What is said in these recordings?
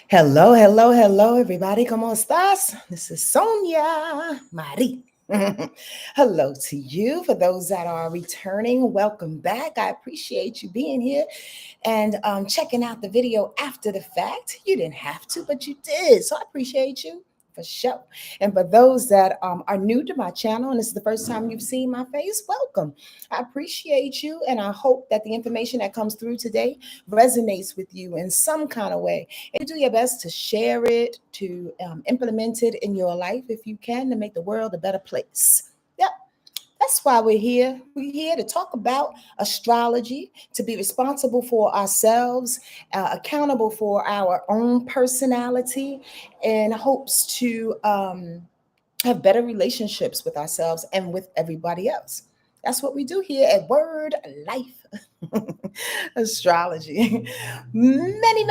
Hello, hello, hello, everybody. ¿Cómo estás? This is SonjaMarie. Hello to you. For those that are returning, welcome back. I appreciate you being here and checking out the video after the fact. You didn't have to, but you did. So I appreciate you for sure. And for those that are new to my channel and this is the first time you've seen my face, welcome. I appreciate you and I hope that the information that comes through today resonates with you in some kind of way. And you do your best to share it, to implement it in your life if you can, to make the world a better place. Yep. That's why we're here. We're here to talk about astrology, to be responsible for ourselves, accountable for our own personality, in hopes to have better relationships with ourselves and with everybody else. That's what we do here at Word Life Astrology. Many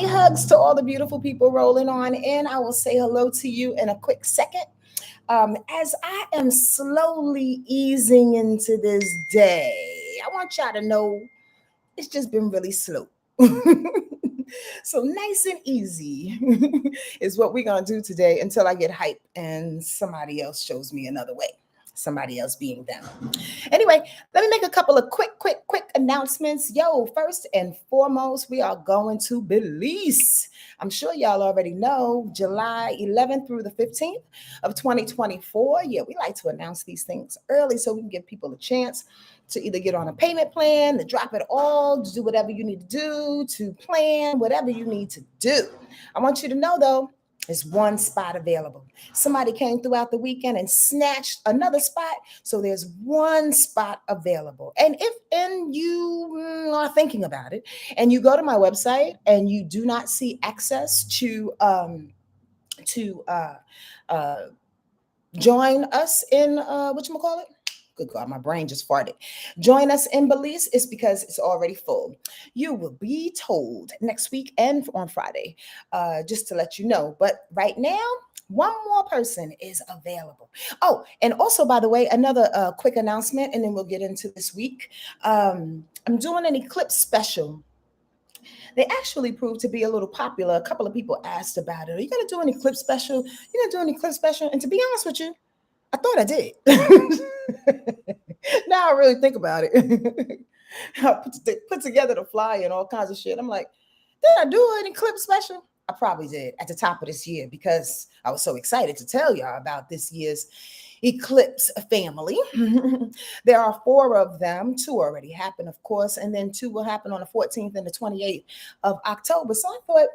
hugs to all the beautiful people rolling on in. I will say hello to you in a quick second. As I am slowly easing into this day, I want y'all to know it's just been really slow. So nice and easy is what we're going to do today until I get hyped and somebody else shows me another way. Somebody else being them. Anyway, let me make a couple of quick announcements. Yo, first and foremost, we are going to Belize. I'm sure y'all already know, July 11th through the 15th of 2024. Yeah, we like to announce these things early so we can give people a chance to either get on a payment plan, to drop it all, to do whatever you need to do, to plan whatever you need to do. I want you to know, though, there's one spot available. Somebody came throughout the weekend and snatched another spot. So there's one spot available. And if you are thinking about it and you go to my website and you do not see access to uh, join us in whatchamacallit? Good God, my brain just farted. Join us in Belize is because it's already full. You will be told next week and on Friday, just to let you know. But right now, one more person is available. Oh, and also, by the way, another quick announcement, and then we'll get into this week. I'm doing an eclipse special. They actually proved to be a little popular. A couple of people asked about it. Are you going to do an eclipse special? You're going to do an eclipse special? And to be honest with you, I thought I did. Now I really think about it. I put together the flyer and all kinds of shit. I'm like, did I do an eclipse special? I probably did at the top of this year because I was so excited to tell y'all about this year's eclipse family. There are four of them. Two already happened, of course, and then two will happen on the 14th and the 28th of October. So I thought,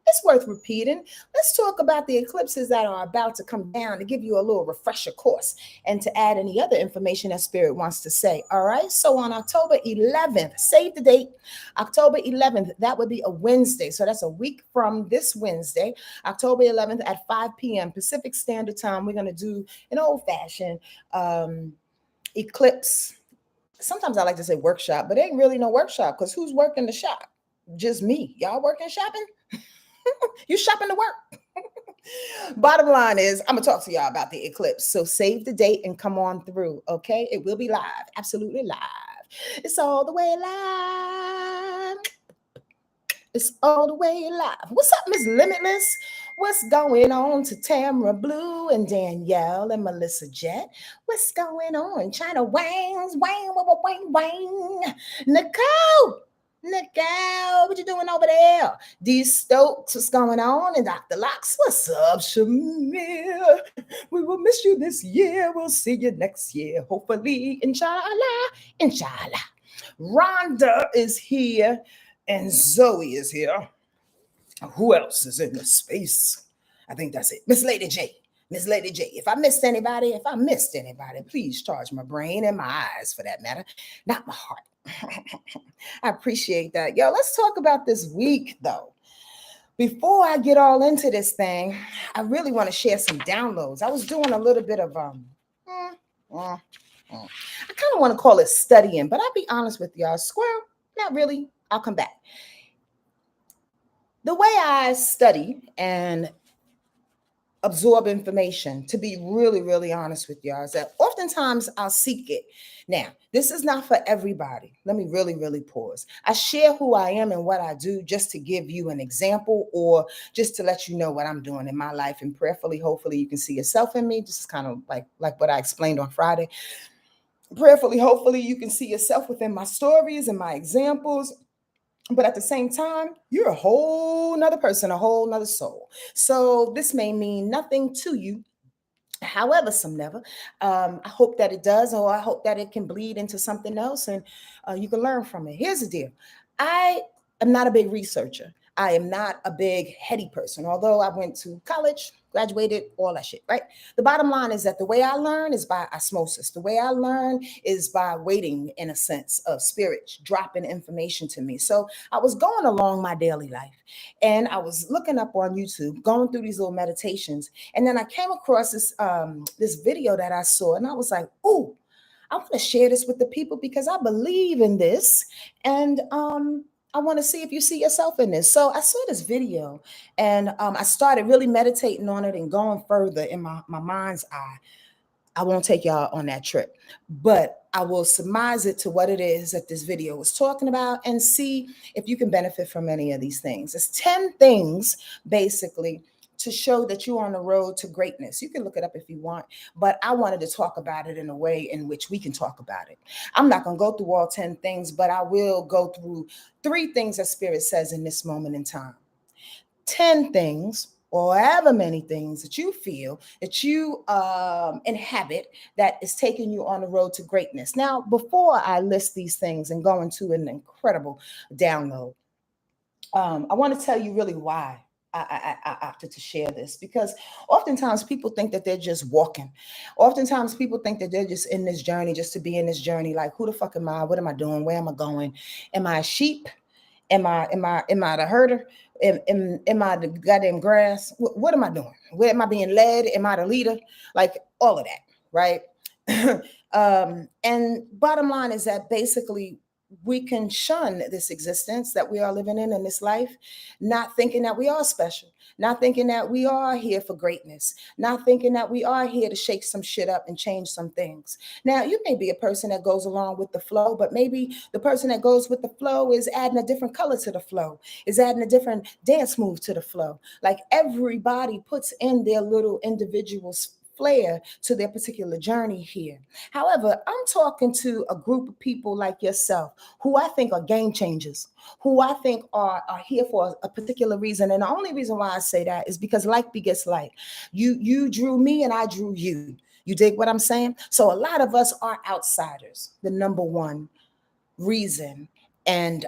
it's worth repeating. Let's talk about the eclipses that are about to come down to give you a little refresher course and to add any other information that Spirit wants to say. All right. So on October 11th, save the date, October 11th, that would be a Wednesday. So that's a week from this Wednesday, October 11th at 5 p.m. Pacific Standard Time. We're going to do an old-fashioned eclipse. Sometimes I like to say workshop, but it ain't really no workshop because who's working the shop? Just me. Y'all working shopping? You shopping to work. Bottom line is, I'm going to talk to y'all about the eclipse. So save the date and come on through, okay? It will be live, absolutely live. It's all the way live. It's all the way live. What's up, Miss Limitless? What's going on to Tamara Blue and Danielle and Melissa Jet? What's going on? China Wangs, wang, wang, wang, wang. Nicole, what you doing over there? D Stokes, what's going on? And Dr. Locks, what's up, Shamir? We will miss you this year. We'll see you next year. Hopefully, inshallah, inshallah. Rhonda is here and Zoe is here. Who else is in the space? I think that's it. Miss Lady J. Miss Lady J. If I missed anybody, please charge my brain and my eyes for that matter, not my heart. I appreciate that. Yo, let's talk about this week, though. Before I get all into this thing, I really want to share some downloads. I was doing a little bit of I kind of want to call it studying, but I'll be honest with y'all. Squirrel, not really. I'll come back. The way I study and absorb information, to be really, really honest with y'all, is that oftentimes I'll seek it. Now, this is not for everybody. Let me really, really pause. I share who I am and what I do just to give you an example, or just to let you know what I'm doing in my life. And prayerfully, hopefully, you can see yourself in me. This is kind of like what I explained on Friday. Prayerfully, hopefully, you can see yourself within my stories and my examples. But at the same time, you're a whole nother person, a whole nother soul. So this may mean nothing to you. However, some never. I hope that it does, or I hope that it can bleed into something else, and you can learn from it. Here's the deal: I am not a big researcher. I am not a big heady person, although I went to college, graduated, all that shit, right? The bottom line is that the way I learn is by osmosis. The way I learn is by waiting, in a sense, of spirit dropping information to me. So I was going along my daily life, and I was looking up on YouTube, going through these little meditations, and then I came across this video that I saw, and I was like, "Ooh, I want to share this with the people because I believe in this, and I want to see if you see yourself in this." So I saw this video, and I started really meditating on it and going further in my mind's eye. I won't take y'all on that trip, but I will surmise it to what it is that this video was talking about, and see if you can benefit from any of these things. It's 10 things, basically, to show that you're on the road to greatness. You can look it up if you want, but I wanted to talk about it in a way in which we can talk about it. I'm not going to go through all 10 things, but I will go through 3 things that Spirit says in this moment in time. 10 things, or however many things that you feel that you inhabit, that is taking you on the road to greatness. Now, before I list these things and go into an incredible download, I want to tell you really why I opted to share this, because oftentimes people think that they're just walking. Oftentimes people think that they're just in this journey just to be in this journey. Like, who the fuck am I? What am I doing? Where am I going? Am I a sheep? Am I the herder? Am I the goddamn grass? What am I doing? Where am I being led? Am I the leader? Like, all of that, right? And bottom line is that basically we can shun this existence that we are living in this life, not thinking that we are special, not thinking that we are here for greatness, not thinking that we are here to shake some shit up and change some things. Now, you may be a person that goes along with the flow, but maybe the person that goes with the flow is adding a different color to the flow, is adding a different dance move to the flow. Like, everybody puts in their little individual flair to their particular journey here. However, I'm talking to a group of people like yourself who I think are game changers, who I think are here for a particular reason. And the only reason why I say that is because like begets like. You drew me and I drew you. You dig what I'm saying? So a lot of us are outsiders. The number one reason and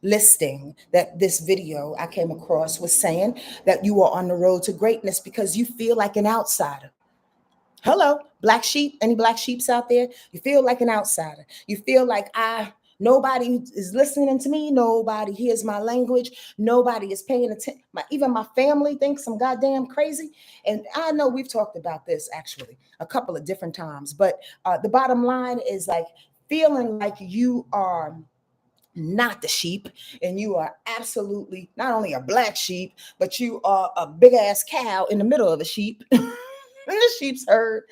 listing that this video I came across was saying that you are on the road to greatness because you feel like an outsider. Hello, black sheep. Any black sheeps out there? You feel like an outsider. You feel like nobody is listening to me. Nobody hears my language. Nobody is paying attention. Even my family thinks I'm goddamn crazy. And I know we've talked about this actually a couple of different times. But the bottom line is like feeling like you are not the sheep, and you are absolutely not only a black sheep, but you are a big ass cow in the middle of a sheep. In the sheep's herd,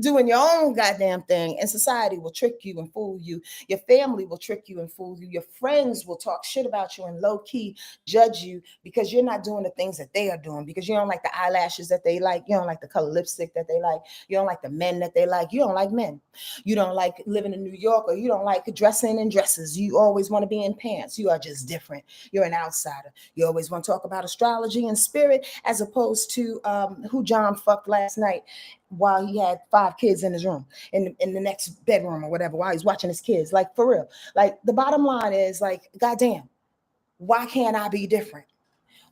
doing your own goddamn thing, and society will trick you and fool you. Your family will trick you and fool you. Your friends will talk shit about you and low key judge you because you're not doing the things that they are doing, because you don't like the eyelashes that they like, you don't like the color lipstick that they like, you don't like the men that they like, you don't like men, you don't like living in New York, or you don't like dressing in dresses, you always want to be in pants. You are just different. You're an outsider. You always want to talk about astrology and spirit as opposed to who John fucked last night while he had 5 kids in his room, in the next bedroom or whatever, while he's watching his kids. Like, for real. Like, the bottom line is like, goddamn, why can't I be different?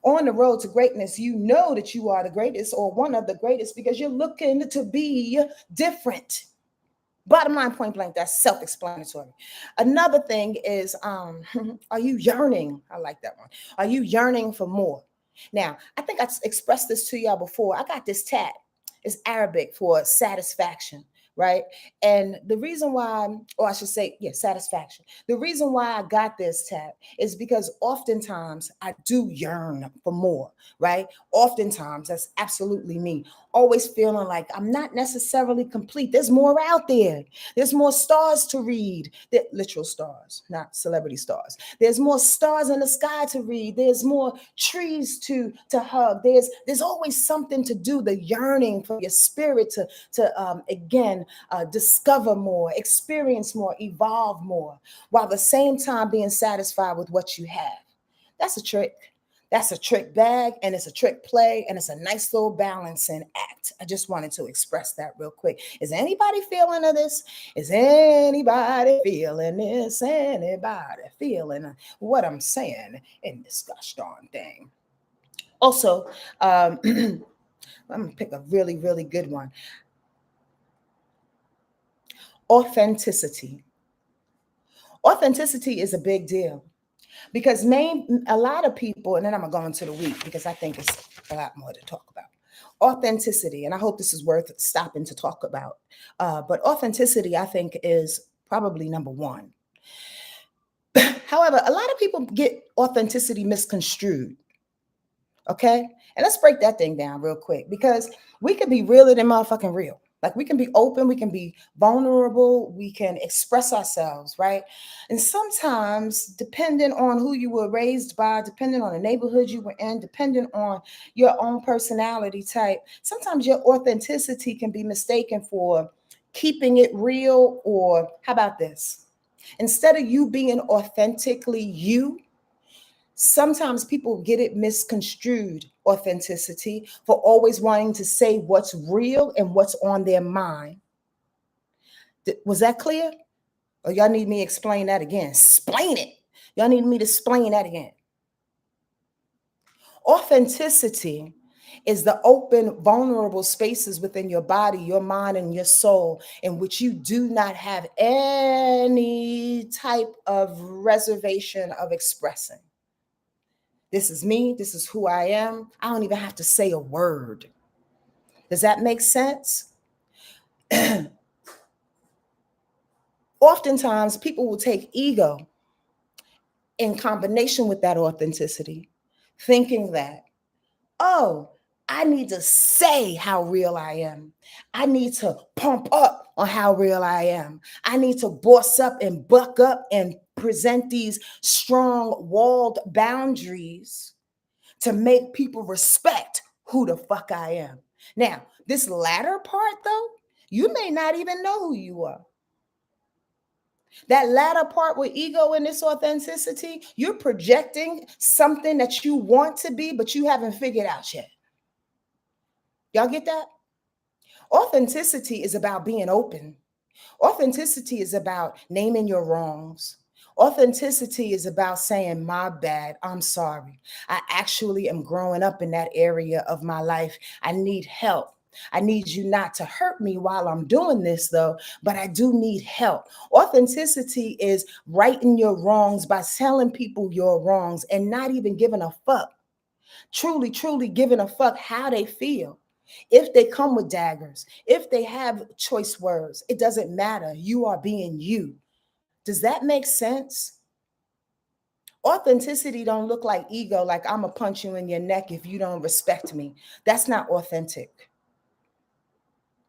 On the road to greatness, you know that you are the greatest or one of the greatest because you're looking to be different. Bottom line, point blank, that's self-explanatory. Another thing is, are you yearning? I like that one. Are you yearning for more? Now, I think I expressed this to y'all before. I got this tat. It's Arabic for satisfaction. right? And the reason why, or I should say, yeah, satisfaction. The reason why I got this tab is because oftentimes I do yearn for more, right? Oftentimes, that's absolutely me. Always feeling like I'm not necessarily complete. There's more out there. There's more stars to read. Literal stars, not celebrity stars. There's more stars in the sky to read. There's more trees to hug. There's always something to do. The yearning for your spirit to again discover more, experience more, evolve more, while at the same time being satisfied with what you have. That's a trick. That's a trick bag, and it's a trick play, and it's a nice little balancing act. I just wanted to express that real quick. Is anybody feeling this? Is anybody feeling this? Anybody feeling what I'm saying in this gosh darn thing? Also, I'm gonna pick a really, really good one. Authenticity. Authenticity is a big deal because a lot of people, and then I'm gonna go into the week because I think it's a lot more to talk about. Authenticity, and I hope this is worth stopping to talk about. But authenticity, I think, is probably number one. However, a lot of people get authenticity misconstrued. Okay. And let's break that thing down real quick because we can be realer than motherfucking real. Like we can be open, we can be vulnerable, we can express ourselves, right? And sometimes, depending on who you were raised by, depending on the neighborhood you were in, depending on your own personality type, sometimes your authenticity can be mistaken for keeping it real. Or how about this? Instead of you being authentically you, sometimes people get it misconstrued, authenticity, for always wanting to say what's real and what's on their mind. Was that clear? Or y'all need me to explain that again? Explain it. Y'all need me to explain that again. Authenticity is the open, vulnerable spaces within your body, your mind, and your soul in which you do not have any type of reservation of expressing. This is me. This is who I am. I don't even have to say a word. Does that make sense? Oftentimes, people will take ego in combination with that authenticity, thinking that, oh, I need to say how real I am. I need to pump up on how real I am. I need to boss up and buck up and present these strong walled boundaries to make people respect who the fuck I am. Now, this latter part, though, you may not even know who you are. That latter part with ego and this authenticity, you're projecting something that you want to be, but you haven't figured out yet. Y'all get that? Authenticity is about being open. Authenticity is about naming your wrongs. Authenticity is about saying, my bad, I'm sorry. I actually am growing up in that area of my life. I need help. I need you not to hurt me while I'm doing this, though, but I do need help. Authenticity is righting your wrongs by telling people your wrongs and not even giving a fuck. Truly, truly giving a fuck how they feel. If they come with daggers, if they have choice words, it doesn't matter. You are being you. Does that make sense? Authenticity don't look like ego, like I'm gonna punch you in your neck if you don't respect me. That's not authentic.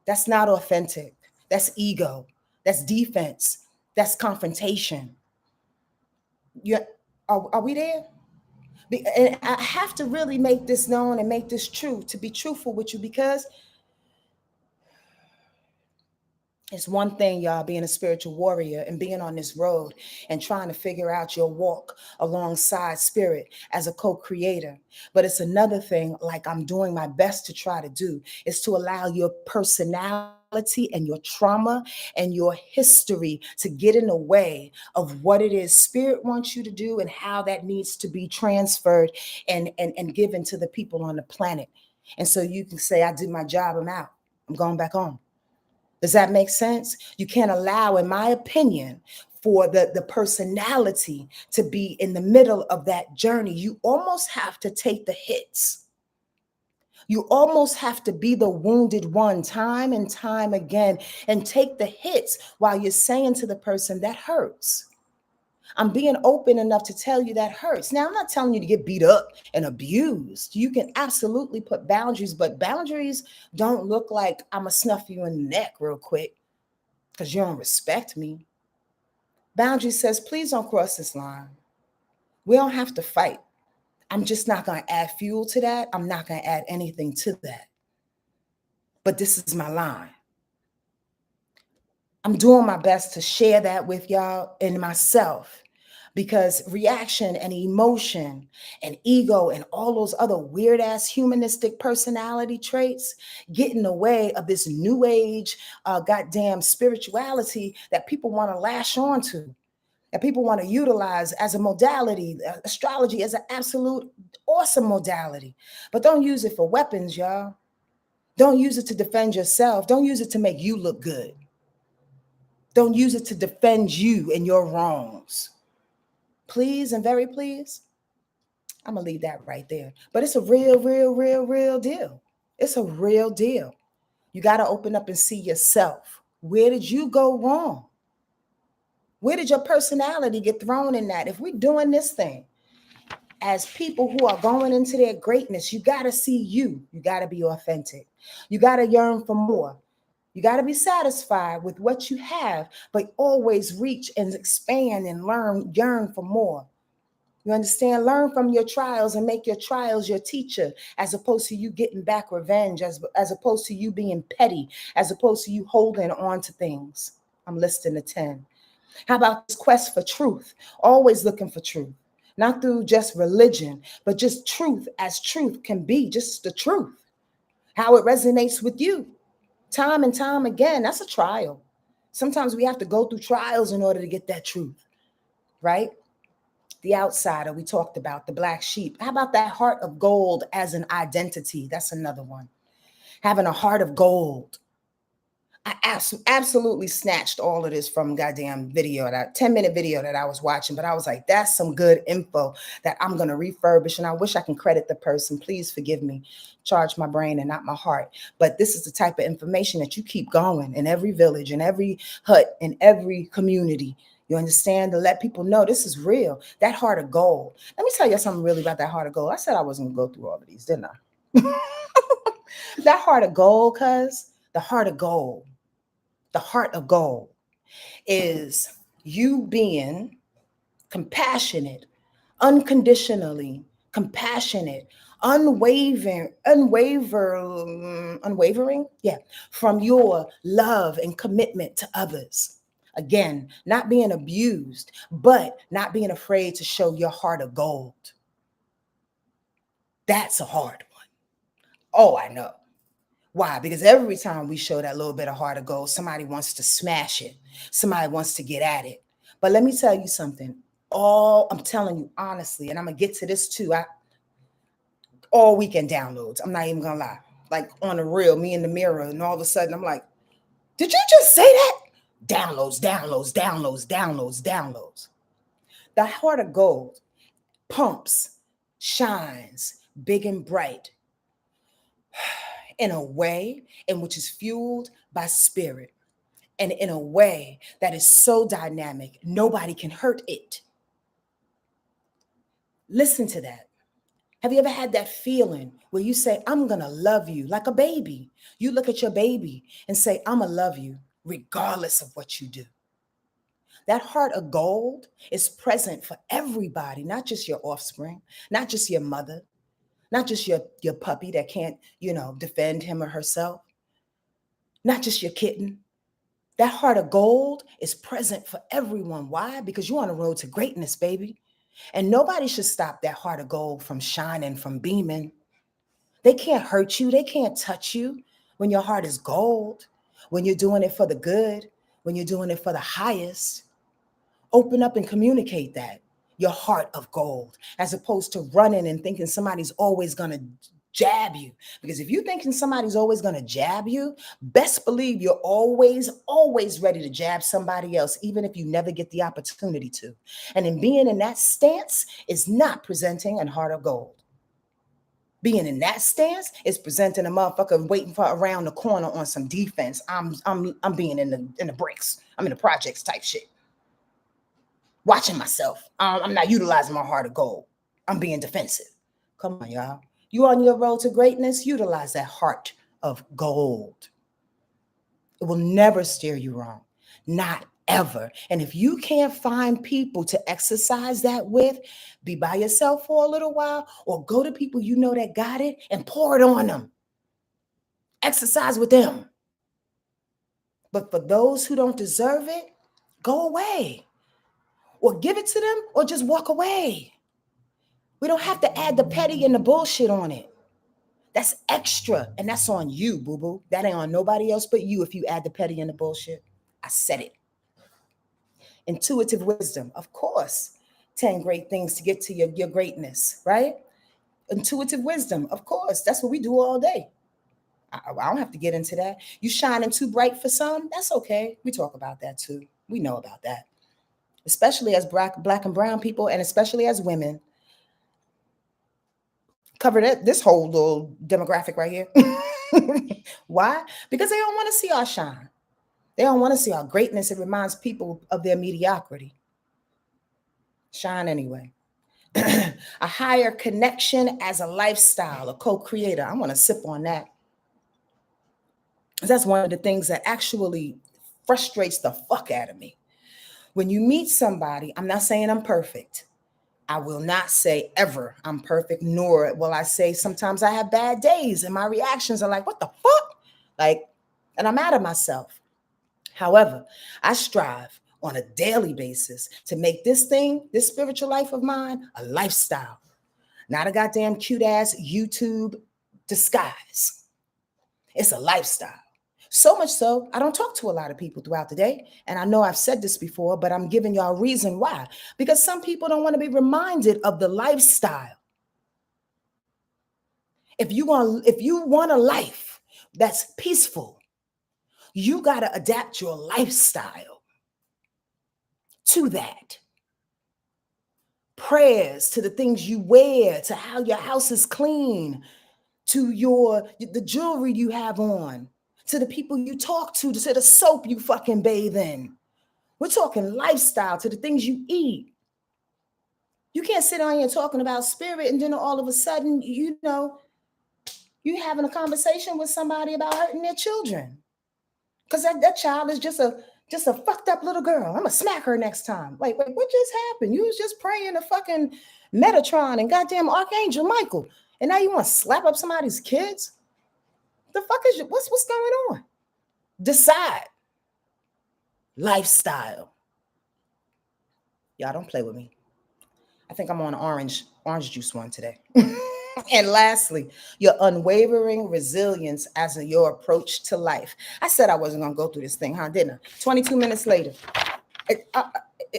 That's not authentic. That's ego. That's defense. That's confrontation. You, are we there? And I have to really make this known and make this true, to be truthful with you, because it's one thing, y'all, being a spiritual warrior and being on this road and trying to figure out your walk alongside spirit as a co-creator. But it's another thing, like I'm doing my best to try to do, is to allow your personality and your trauma and your history to get in the way of what it is spirit wants you to do and how that needs to be transferred and given to the people on the planet. And so you can say, I did my job, I'm out. I'm going back home. Does that make sense? You can't allow, in my opinion, for the personality to be in the middle of that journey. You almost have to take the hits. You almost have to be the wounded one time and time again and take the hits while you're saying to the person that hurts. I'm being open enough to tell you that hurts. Now, I'm not telling you to get beat up and abused. You can absolutely put boundaries, but boundaries don't look like I'm going to snuff you in the neck real quick because you don't respect me. Boundary says, please don't cross this line. We don't have to fight. I'm just not going to add fuel to that. I'm not going to add anything to that. But this is my line. I'm doing my best to share that with y'all and myself, because reaction and emotion and ego and all those other weird ass humanistic personality traits get in the way of this new age goddamn spirituality that people want to lash on to, that people want to utilize as a modality. Astrology is an absolute awesome modality, but don't use it for weapons, y'all. Don't use it to defend yourself. Don't use it to make you look good. Don't use it to defend you and your wrongs. Please and very please. I'm going to leave that right there. But it's a real deal. It's a real deal. You got to open up and see yourself. Where did you go wrong? Where did your personality get thrown in that? If we're doing this thing as people who are going into their greatness, you got to see you. You got to be authentic. You got to yearn for more. You got to be satisfied with what you have, but always reach and expand and learn, yearn for more. You understand? Learn from your trials and make your trials your teacher, as opposed to you getting back revenge, as opposed to you being petty, as opposed to you holding on to things. I'm listing the 10. How about this quest for truth? Always looking for truth, not through just religion, but just truth as truth can be, just the truth, how it resonates with you. Time and time again, that's a trial. Sometimes we have to go through trials in order to get that truth, right? The outsider, we talked about, the black sheep. How about that heart of gold as an identity? That's another one. Having a heart of gold. I absolutely snatched all of this from goddamn video, that 10-minute video that I was watching, but I was like, that's some good info that I'm going to refurbish. And I wish I can credit the person. Please forgive me. Charge my brain and not my heart. But this is the type of information that you keep going in every village, in every hut, in every community. You understand? To let people know this is real. That heart of gold. Let me tell you something really about that heart of gold. I said I wasn't going to go through all of these, didn't I? That heart of gold, cuz the heart of gold. The heart of gold is you being compassionate, unconditionally compassionate, unwavering, yeah, from your love and commitment to others. Again, not being abused, but not being afraid to show your heart of gold. That's a hard one. Oh, I know. Why? Because every time we show that little bit of heart of gold, somebody wants to smash it. Somebody wants to get at it. But let me tell you something. I'm telling you honestly, and I'm going to get to this too. All weekend downloads. I'm not even going to lie. Like on the real, me in the mirror, and all of a sudden I'm like, did you just say that? Downloads. The heart of gold pumps, shines big and bright in a way in which is fueled by spirit, and in a way that is so dynamic, nobody can hurt it. Listen to that. Have you ever had that feeling where you say, I'm going to love you like a baby? You look at your baby and say, I'm going to love you regardless of what you do. That heart of gold is present for everybody, not just your offspring, not just your mother, not just your puppy that can't, defend him or herself, not just your kitten. That heart of gold is present for everyone. Why? Because you're on a road to greatness, baby. And nobody should stop that heart of gold from shining, from beaming. They can't hurt you. They can't touch you when your heart is gold, when you're doing it for the good, when you're doing it for the highest. Open up and communicate that, your heart of gold, as opposed to running and thinking somebody's always going to jab you. Because if you're thinking somebody's always going to jab you, best believe you're always ready to jab somebody else, even if you never get the opportunity to. And in being in that stance is not presenting a heart of gold. Being in that stance is presenting a motherfucker waiting for around the corner on some defense. I'm being in the bricks. I'm in the projects type shit. Watching myself. I'm not utilizing my heart of gold. I'm being defensive. Come on, y'all. You on your road to greatness, utilize that heart of gold. It will never steer you wrong. Not ever. And if you can't find people to exercise that with, be by yourself for a little while or go to people you know that got it and pour it on them. Exercise with them. But for those who don't deserve it, go away or give it to them or just walk away. We don't have to add the petty and the bullshit on it. That's extra, and that's on you, boo-boo. That ain't on nobody else but you if you add the petty and the bullshit. I said it. Intuitive wisdom, of course. 10 great things to get to your greatness, right? Intuitive wisdom, of course. That's what we do all day. I don't have to get into that. You shining too bright for some, that's okay. We talk about that too. We know about that. Especially as black and brown people, and especially as women. Covered this whole little demographic right here. Why? Because they don't want to see our shine. They don't want to see our greatness. It reminds people of their mediocrity. Shine anyway. A higher connection as a lifestyle, a co-creator. I want to sip on that. That's one of the things that actually frustrates the fuck out of me. When you meet somebody, I'm not saying I'm perfect. I will not say ever I'm perfect, nor will I say sometimes I have bad days and my reactions are like, what the fuck? Like, and I'm mad at myself. However, I strive on a daily basis to make this thing, this spiritual life of mine, a lifestyle, not a goddamn cute ass YouTube disguise. It's a lifestyle. So much so, I don't talk to a lot of people throughout the day. And I know I've said this before, but I'm giving y'all a reason why. Because some people don't want to be reminded of the lifestyle. If you want a life that's peaceful, you got to adapt your lifestyle to that. Prayers to the things you wear, to how your house is clean, to the jewelry you have on, to the people you talk to the soap you fucking bathe in. We're talking lifestyle, to the things you eat. You can't sit on here talking about spirit and then all of a sudden, you having a conversation with somebody about hurting their children. Because that child is just a fucked up little girl. I'm gonna smack her next time. Wait, what just happened? You was just praying to fucking Metatron and goddamn Archangel Michael. And now you want to slap up somebody's kids? The fuck is what's going on? Decide. Lifestyle. Y'all don't play with me. I think I'm on orange juice one today. And lastly, your unwavering resilience as your approach to life. I said I wasn't going to go through this thing, didn't I? 22 minutes later.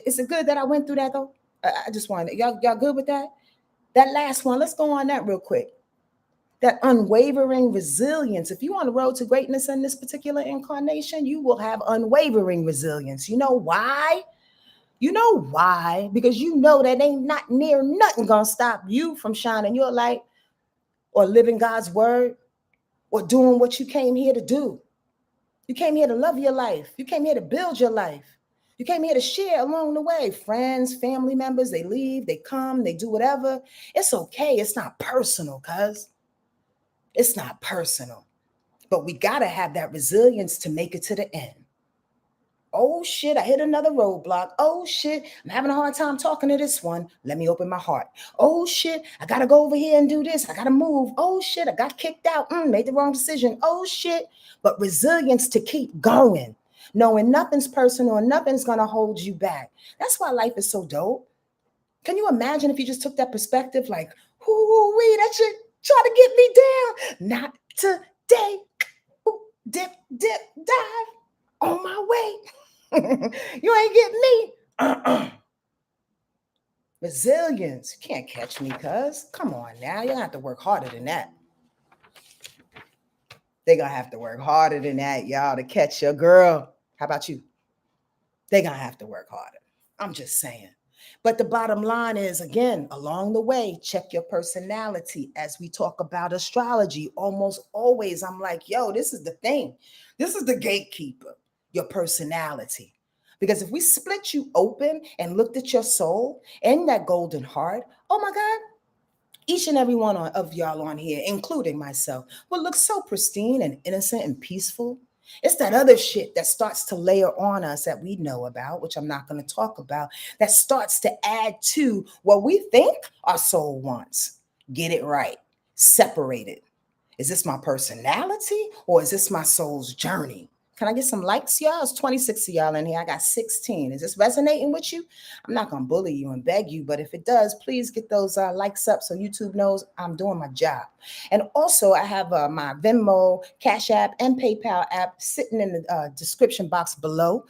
Is it good that I went through that, though? I just wanted, y'all good with that? That last one, let's go on that real quick. That unwavering resilience. If you're on the road to greatness in this particular incarnation, you will have unwavering resilience. You know why? Because you know that ain't not near nothing gonna stop you from shining your light or living God's word or doing what you came here to do. You came here to love your life. You came here to build your life. You came here to share along the way. Friends, family members, they leave, they come, they do whatever. It's okay. It's not personal, cuz. It's not personal. But we got to have that resilience to make it to the end. Oh shit, I hit another roadblock. Oh shit, I'm having a hard time talking to this one. Let me open my heart. Oh shit, I gotta go over here and do this. I gotta move. Oh shit, I got kicked out. Made the wrong decision. Oh shit. But resilience to keep going. Knowing nothing's personal and nothing's gonna hold you back. That's why life is so dope. Can you imagine if you just took that perspective like, whoo-wee, that shit try to get me down. Not today. Ooh, dip, dive. On my way. You ain't getting me. Resilience. You can't catch me, cuz. Come on now. You're going to have to work harder than that. They're going to have to work harder than that, y'all, to catch your girl. How about you? They're going to have to work harder. I'm just saying. But the bottom line is, again, along the way, check your personality. As we talk about astrology, almost always I'm like, yo, this is the thing. This is the gatekeeper, your personality. Because if we split you open and looked at your soul and that golden heart, oh my God, each and every one of y'all on here, including myself, will look so pristine and innocent and peaceful. It's that other shit that starts to layer on us that we know about, which I'm not going to talk about, that starts to add to what we think our soul wants. Get it right. Separate it. Is this my personality or is this my soul's journey? Can I get some likes, y'all? It's 26 of y'all in here. I got 16. Is this resonating with you? I'm not going to bully you and beg you, but if it does, please get those likes up so YouTube knows I'm doing my job. And also, I have my Venmo, Cash App, and PayPal app sitting in the description box below.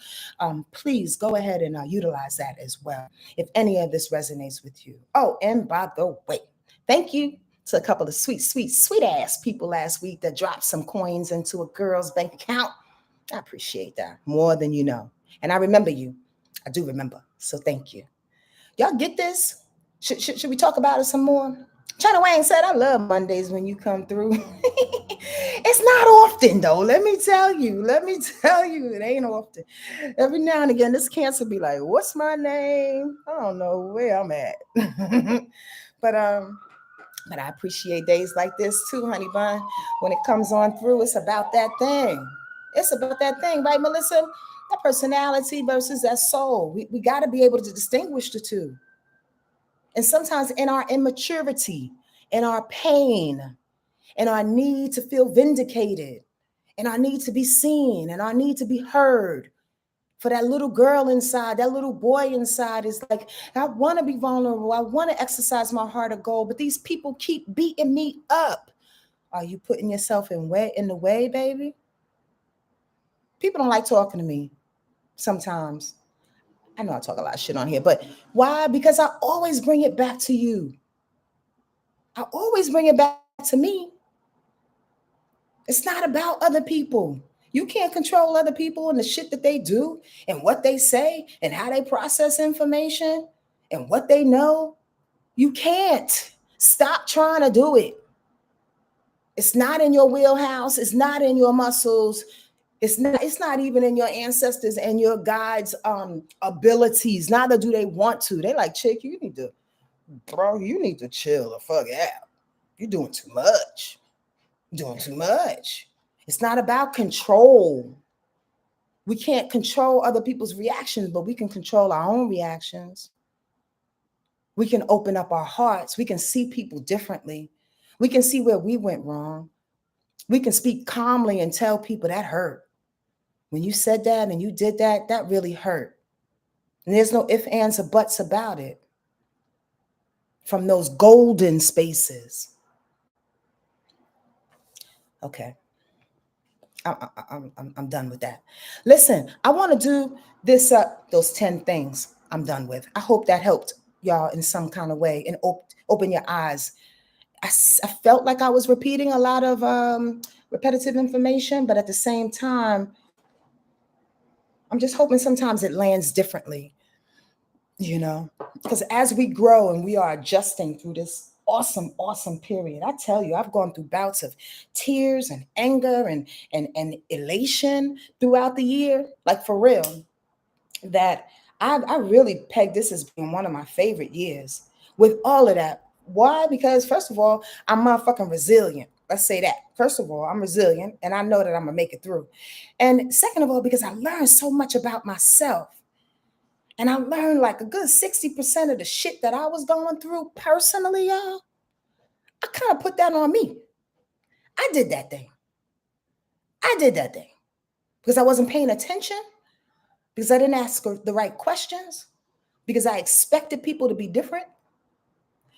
Please go ahead and utilize that as well if any of this resonates with you. Oh, and by the way, thank you to a couple of sweet ass people last week that dropped some coins into a girl's bank account. I appreciate that more than you know. And I remember you. I do remember. So thank you. Y'all get this? Should we talk about it some more? China Wayne said, I love Mondays when you come through. It's not often, though. Let me tell you. It ain't often. Every now and again, this cancer be like, what's my name? I don't know where I'm at. But I appreciate days like this too, honey bun. When it comes on through, it's about that thing. It's about that thing, right, Melissa? That personality versus that soul. We got to be able to distinguish the two. And sometimes in our immaturity, in our pain, in our need to feel vindicated, in our need to be seen, and our need to be heard, for that little girl inside, that little boy inside is like, I want to be vulnerable. I want to exercise my heart of gold, but these people keep beating me up. Are you putting yourself in the way, baby? People don't like talking to me sometimes. I know I talk a lot of shit on here, but why? Because I always bring it back to you. I always bring it back to me. It's not about other people. You can't control other people and the shit that they do and what they say and how they process information and what they know. You can't. Stop trying to do it. It's not in your wheelhouse. It's not in your muscles. It's not even in your ancestors and your guides' abilities. Neither do they want to. They like, chick, you need to chill the fuck out. You're doing too much. It's not about control. We can't control other people's reactions, but we can control our own reactions. We can open up our hearts. We can see people differently. We can see where we went wrong. We can speak calmly and tell people that hurt. When you said that and you did that, that really hurt. And there's no ifs, ands, or buts about it. From those golden spaces. Okay. I'm done with that. Listen, I want to do this, those 10 things I'm done with. I hope that helped y'all in some kind of way and open your eyes. I felt like I was repeating a lot of repetitive information, but at the same time, I'm just hoping sometimes it lands differently, because as we grow and we are adjusting through this awesome period, I tell you, I've gone through bouts of tears and anger and elation throughout the year, like for real, that I really pegged this as being one of my favorite years with all of that. Why? Because first of all, I'm motherfucking resilient. Let's say that. First of all, I'm resilient and I know that I'm gonna make it through. And second of all, because I learned so much about myself. And I learned like a good 60% of the shit that I was going through personally, y'all. I kind of put that on me. I did that thing because I wasn't paying attention, because I didn't ask the right questions, because I expected people to be different,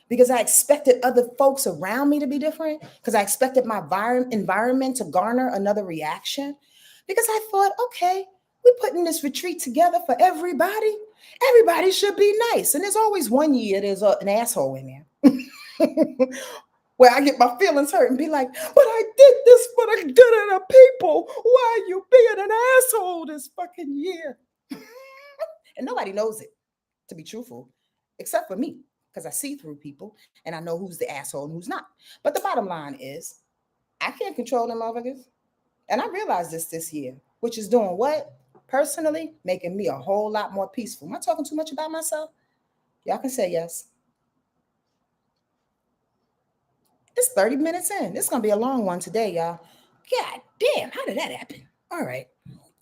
because I expected other folks around me to be different, because I expected my environment to garner another reaction, because I thought, okay, we're putting this retreat together for everybody. Everybody should be nice. And there's always one year there's an asshole in there where I get my feelings hurt and be like, but I did this for the good of the people. Why are you being an asshole this fucking year? And nobody knows it, to be truthful. except for me, because I see through people and I know who's the asshole and who's not. But the bottom line is, I can't control them motherfuckers. And I realized this year, which is doing what? Personally, making me a whole lot more peaceful. Am I talking too much about myself? Y'all can say yes. It's 30 minutes in. This is going to be a long one today, y'all. God damn, how did that happen? All right,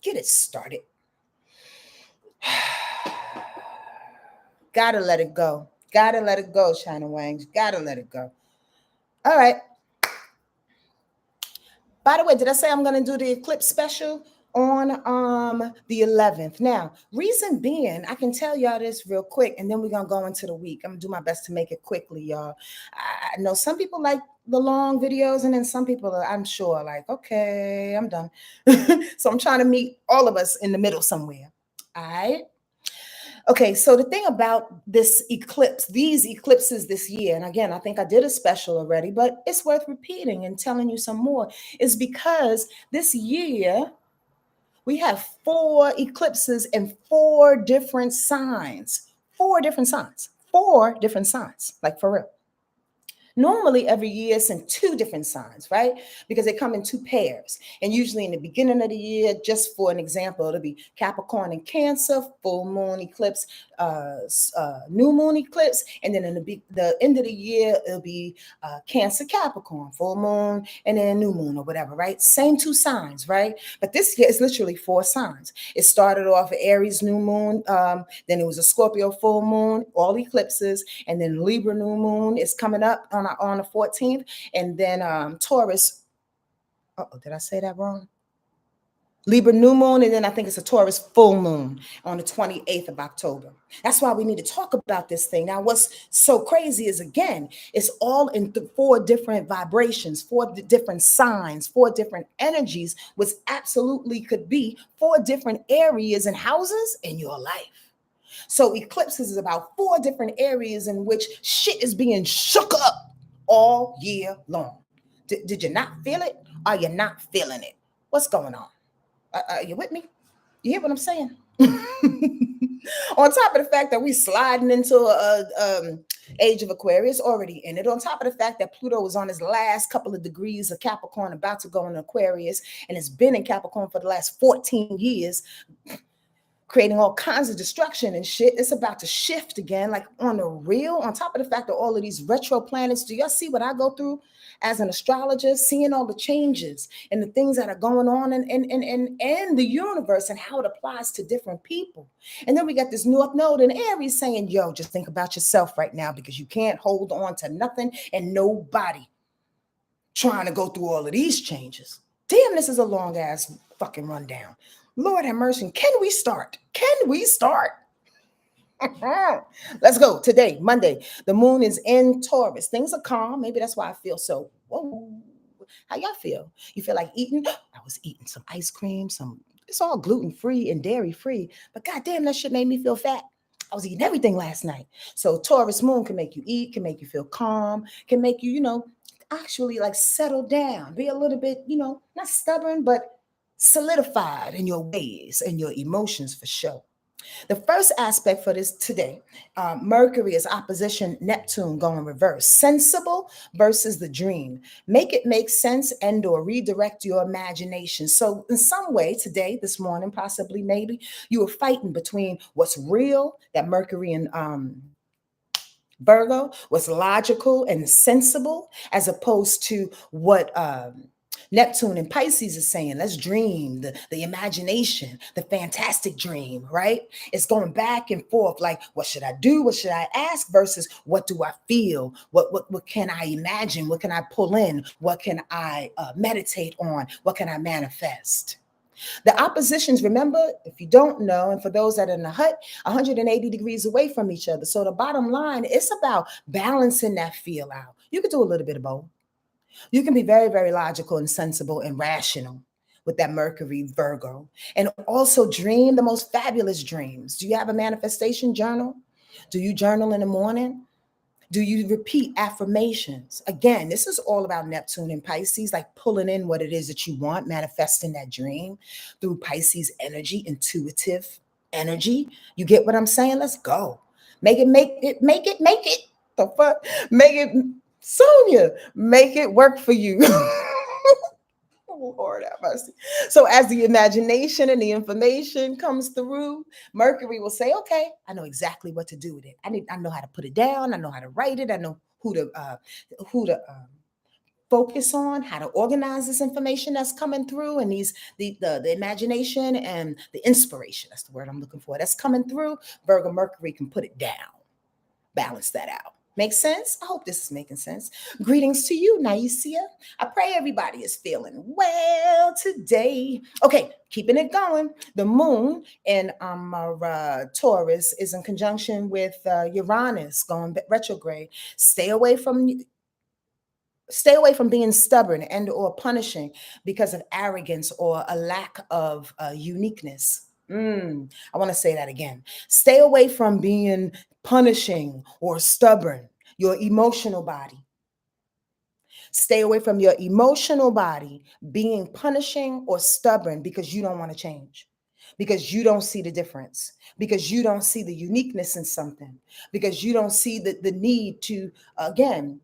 get it started. Gotta let it go. Gotta let it go, China Wangs. Gotta let it go. All right. By the way, did I say I'm going to do the eclipse special on the 11th? Now, reason being, I can tell y'all this real quick, and then we're going to go into the week. I'm going to do my best to make it quickly, y'all. I know some people like the long videos, and then some people are, I'm sure, like, okay, I'm done. So I'm trying to meet all of us in the middle somewhere. All right. Okay, so the thing about this eclipse, these eclipses this year, and again, I think I did a special already, but it's worth repeating and telling you some more, is because this year we have 4 eclipses in 4 different signs. 4 different signs. 4 different signs, like for real. Normally, every year it's in 2 different signs, right? Because they come in 2 pairs. And usually in the beginning of the year, just for an example, it'll be Capricorn and Cancer, full moon eclipse, new moon eclipse. And then in the end of the year, it'll be Cancer, Capricorn, full moon, and then new moon or whatever, right? Same 2 signs, right? But this year it's literally 4 signs. It started off Aries new moon, then it was a Scorpio full moon, all eclipses, and then Libra new moon is coming up on the 14th, and then Taurus. Oh, did I say that wrong? Libra new moon, and then I think it's a Taurus full moon on the 28th of October. That's why we need to talk about this thing. Now, what's so crazy is, again, it's all in 4 different vibrations, 4 different signs, 4 different energies, which absolutely could be 4 different areas and houses in your life. So eclipses is about 4 different areas in which shit is being shook up all year long. Did you not feel it? Are you not feeling it? What's going on? Are you with me? You hear what I'm saying? On top of the fact that we sliding into a age of Aquarius, already in it. On top of the fact that Pluto was on his last couple of degrees of Capricorn, about to go in Aquarius, and it's been in Capricorn for the last 14 years, creating all kinds of destruction and shit. It's about to shift again, like on the real. On top of the fact that all of these retro planets, do y'all see what I go through as an astrologer, seeing all the changes and the things that are going on in the universe and how it applies to different people? And then we got this North Node in Aries saying, yo, just think about yourself right now, because you can't hold on to nothing and nobody trying to go through all of these changes. Damn, this is a long ass fucking rundown. Lord have mercy. Can we start? Can we start? Let's go. Today, Monday, the moon is in Taurus. Things are calm. Maybe that's why I feel so, whoa. How y'all feel? You feel like eating? I was eating some ice cream, it's all gluten-free and dairy-free, but goddamn, that shit made me feel fat. I was eating everything last night. So Taurus moon can make you eat, can make you feel calm, can make you, actually like settle down, be a little bit, not stubborn, but solidified in your ways and your emotions for sure. The first aspect for this today, Mercury is opposition Neptune going reverse. Sensible versus the dream. Make it make sense and or redirect your imagination. So in some way today, this morning, possibly, maybe, you were fighting between what's real, that Mercury and Virgo, what's logical and sensible, as opposed to what Neptune and Pisces is saying. Let's dream, the imagination, the fantastic dream, right? It's going back and forth, like, what should I do? What should I ask? Versus what do I feel? What can I imagine? What can I pull in? What can I meditate on? What can I manifest? The oppositions, remember, if you don't know, and for those that are in the hut, 180 degrees away from each other. So the bottom line, it's about balancing that feel out. You can do a little bit of both. You can be very, very logical and sensible and rational with that Mercury Virgo, and also dream the most fabulous dreams. Do you have a manifestation journal? Do you journal in the morning? Do you repeat affirmations? Again, this is all about Neptune and Pisces, like pulling in what it is that you want, manifesting that dream through Pisces energy, intuitive energy. You get what I'm saying? Let's go. Make it, make it. The fuck? Make it, Sonia, make it work for you. Oh, Lord have mercy. So as the imagination and the information comes through, Mercury will say, okay, I know exactly what to do with it. I know how to put it down. I know how to write it. I know who to focus on, how to organize this information that's coming through, and the imagination and the inspiration, that's the word I'm looking for, that's coming through. Virgo Mercury can put it down, balance that out. Makes sense? I hope this is making sense. Greetings to you, Naisia. I pray everybody is feeling well today. Okay, keeping it going. The moon in Taurus is in conjunction with Uranus going retrograde. Stay away from being stubborn and or punishing because of arrogance or a lack of uniqueness. I want to say that again. Stay away from being punishing or stubborn. Your emotional body. Stay away from your emotional body being punishing or stubborn because you don't want to change, because you don't see the difference, because you don't see the uniqueness in something, because you don't see the need to, again,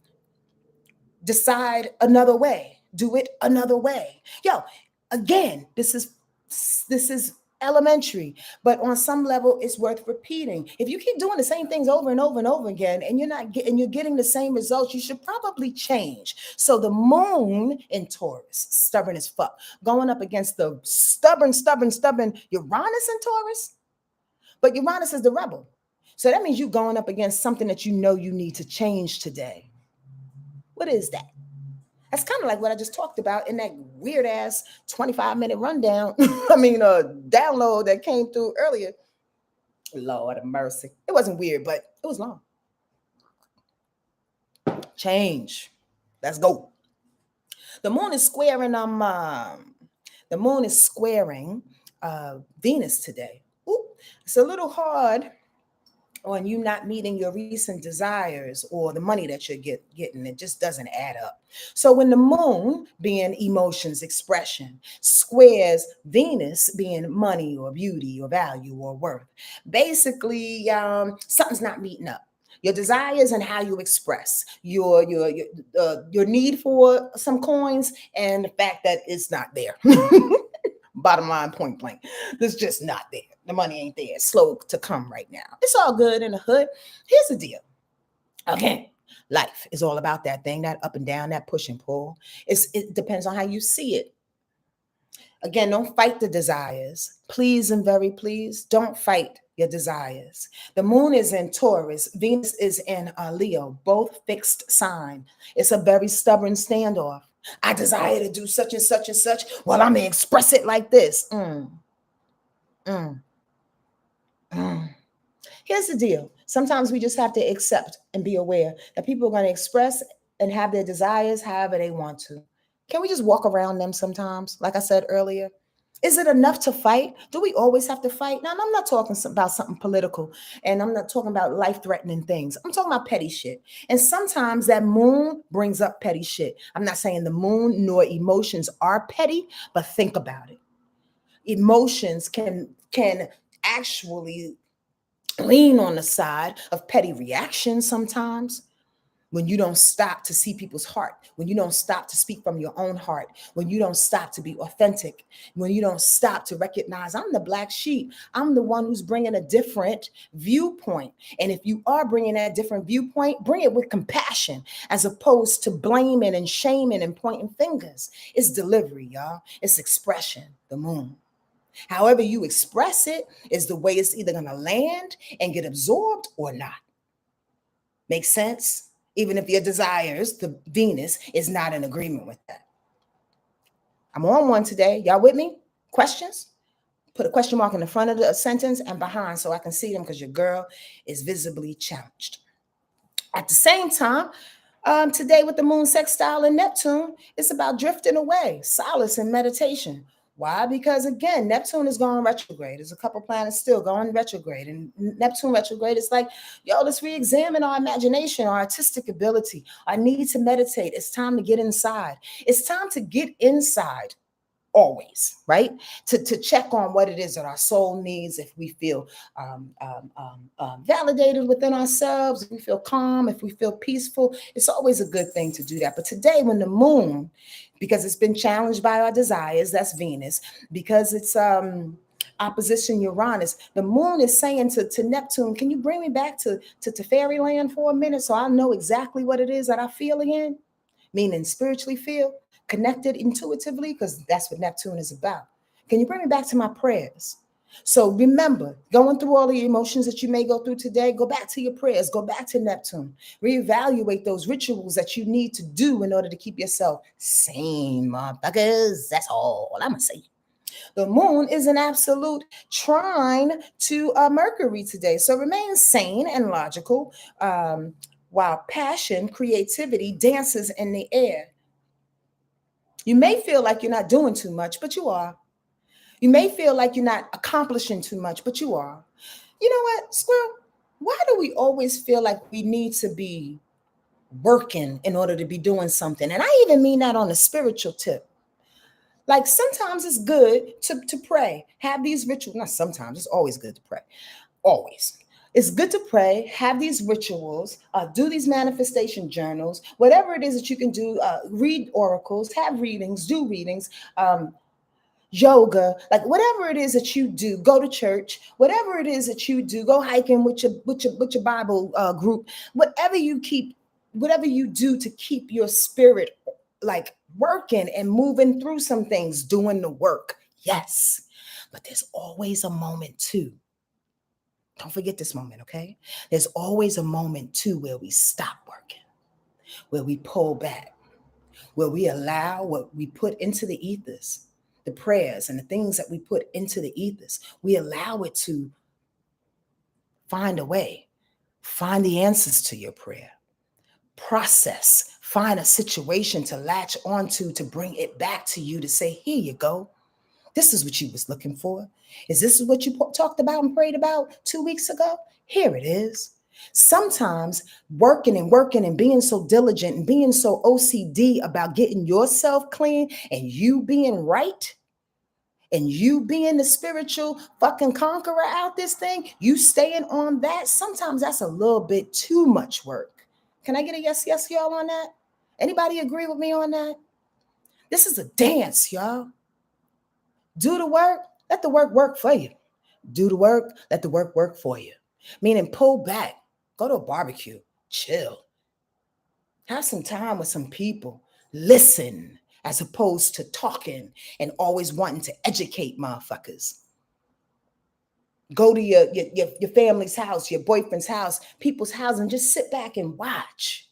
decide another way, do it another way. Yo, again, this is elementary, but on some level it's worth repeating. If you keep doing the same things over and over and over again and you're getting the same results, you should probably change. So the moon in Taurus, stubborn as fuck, going up against the stubborn Uranus in Taurus, but Uranus is the rebel. So that means you're going up against something that you know you need to change today. What is that? That's kind of like what I just talked about in that weird ass 25-minute rundown. Download that came through earlier. Lord of mercy. It wasn't weird, but it was long. Change. Let's go. The moon is squaring Venus today. Ooh, it's a little hard on you not meeting your recent desires or the money that you're getting. It just doesn't add up. So when the moon, being emotions, expression, squares Venus, being money or beauty or value or worth, basically something's not meeting up. Your desires and how you express your need for some coins and the fact that it's not there. Bottom line, point blank, it's just not there. The money ain't there. It's slow to come right now. It's all good in the hood. Here's the deal. Okay, life is all about that thing, that up and down, that push and pull. It depends on how you see it. Again, don't fight the desires. Please and very please, don't fight your desires. The moon is in Taurus. Venus is in Leo, both fixed sign. It's a very stubborn standoff. I desire to do such and such and such. Well, I'm going to express it like this. Here's the deal. Sometimes we just have to accept and be aware that people are going to express and have their desires however they want to. Can we just walk around them sometimes? Like I said earlier, is it enough to fight? Do we always have to fight? Now, I'm not talking about something political, and I'm not talking about life-threatening things. I'm talking about petty shit. And sometimes that moon brings up petty shit. I'm not saying the moon nor emotions are petty, but think about it. Emotions can actually lean on the side of petty reactions sometimes. When you don't stop to see people's heart, when you don't stop to speak from your own heart, when you don't stop to be authentic, when you don't stop to recognize I'm the black sheep, I'm the one who's bringing a different viewpoint. And if you are bringing that different viewpoint, bring it with compassion as opposed to blaming and shaming and pointing fingers. It's delivery, y'all. It's expression, the moon. However you express it is the way it's either going to land and get absorbed or not. Make sense? Even if your desires, the Venus, is not in agreement with that. I'm on one today. Y'all with me? Questions? Put a question mark in the front of the sentence and behind so I can see them because your girl is visibly challenged. At the same time, today with the moon sextile and Neptune, it's about drifting away, solace and meditation. Why? Because again, Neptune is going retrograde. There's a couple planets still going retrograde. And Neptune retrograde is like, yo, let's re-examine our imagination, our artistic ability, our need to meditate. It's time to get inside. It's time to get inside always, right? To check on what it is that our soul needs, if we feel validated within ourselves, if we feel calm, if we feel peaceful. It's always a good thing to do that. But today, when the moon, because it's been challenged by our desires, that's Venus, because it's opposition Uranus, the moon is saying to Neptune, can you bring me back to fairyland for a minute so I know exactly what it is that I feel again? Meaning spiritually feel connected intuitively, because that's what Neptune is about. Can you bring me back to my prayers? So remember, going through all the emotions that you may go through today, go back to your prayers, go back to Neptune, reevaluate those rituals that you need to do in order to keep yourself sane, motherfuckers. That's all I'm gonna say. The moon is an absolute trine to Mercury today. So remain sane and logical, while passion, creativity dances in the air. You may feel like you're not doing too much, but you are. You may feel like you're not accomplishing too much, but you are. You know what, Squirrel? Why do we always feel like we need to be working in order to be doing something? And I even mean that on a spiritual tip. Like sometimes it's good to pray, have these rituals. Not sometimes, it's always good to pray. Always. It's good to pray, have these rituals, do these manifestation journals, whatever it is that you can do, read oracles, have readings, do readings, yoga, like whatever it is that you do, go to church, whatever it is that you do, go hiking with your Bible group, whatever you do to keep your spirit like working and moving through some things, doing the work. Yes. But there's always a moment too. Don't forget this moment, okay? There's always a moment too where we stop working, where we pull back, where we allow what we put into the ethers, the prayers and the things that we put into the ethers, we allow it to find a way, find the answers to your prayer, process, find a situation to latch onto, to bring it back to you, to say, here you go. This is what you was looking for. Is this what you talked about and prayed about 2 weeks ago? Here it is. Sometimes working and being so diligent and being so OCD about getting yourself clean and you being right and you being the spiritual fucking conqueror out this thing, you staying on that, sometimes that's a little bit too much work. Can I get a yes, y'all, on that? Anybody agree with me on that? This is a dance, y'all. Do the work, let the work for you. Do the work, let the work for you. Meaning pull back, go to a barbecue, chill. Have some time with some people. Listen, as opposed to talking and always wanting to educate motherfuckers. Go to your family's house, your boyfriend's house, people's house, and just sit back and watch.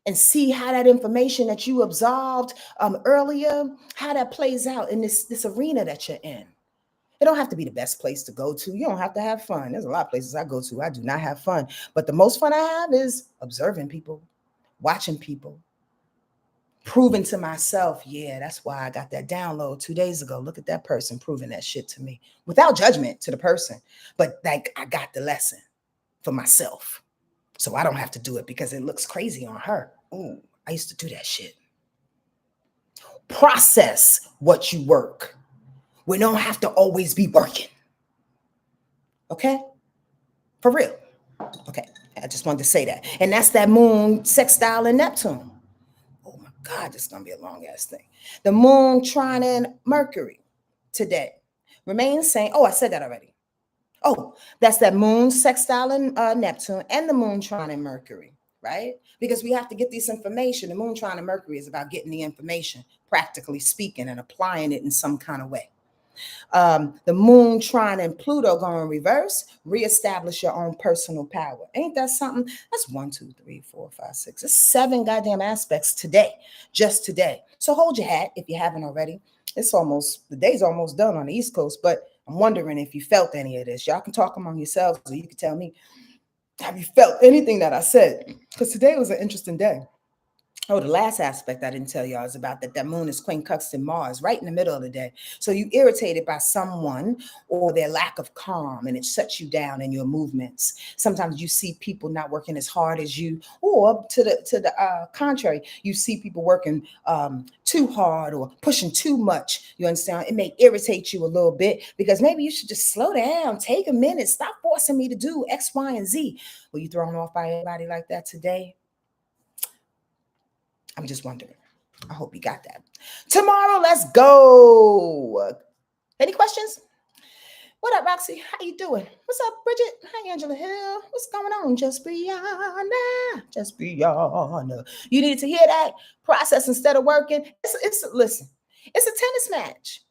And see how that information that you absorbed earlier, how that plays out in this arena that you're in. It don't have to be the best place to go to. You don't have to have fun. There's a lot of places I go to, I do not have fun. But the most fun I have is observing people, watching people, proving to myself, yeah, that's why I got that download 2 days ago. Look at that person proving that shit to me without judgment to the person. But like, I got the lesson for myself. So I don't have to do it because it looks crazy on her. Oh, I used to do that shit. Process what you work. We don't have to always be working. Okay? For real. Okay. I just wanted to say that. And that's that moon sextile in Neptune. Oh my God, this is going to be a long ass thing. The moon trine in Mercury today. Remain sane. Oh, I said that already. Oh, that's that moon sextile in Neptune and the moon trine in Mercury, right? Because we have to get this information. The moon trine in Mercury is about getting the information, practically speaking, and applying it in some kind of way. The moon trine and Pluto going reverse, reestablish your own personal power. Ain't that something? That's 1, 2, 3, 4, 5, 6. It's 7 goddamn aspects today, just today. So hold your hat if you haven't already. The day's almost done on the East Coast, but I'm wondering if you felt any of this. Y'all can talk among yourselves, or you can tell me, have you felt anything that I said? Because today was an interesting day. Oh, the last aspect I didn't tell y'all is about that moon is quincunx in Mars right in the middle of the day. So you irritated by someone or their lack of calm, and it shuts you down in your movements. Sometimes you see people not working as hard as you, or to the contrary, you see people working too hard or pushing too much. You understand? It may irritate you a little bit because maybe you should just slow down, take a minute, stop forcing me to do X, Y, and Z. Were you thrown off by anybody like that today? I'm just wondering. I hope you got that. Tomorrow, let's go. Any questions? What up, Roxy? How you doing? What's up, Bridget? Hi, Angela Hill. What's going on? Just Brianna. Just Brianna. You needed to hear that? Process instead of working. Listen, it's a tennis match.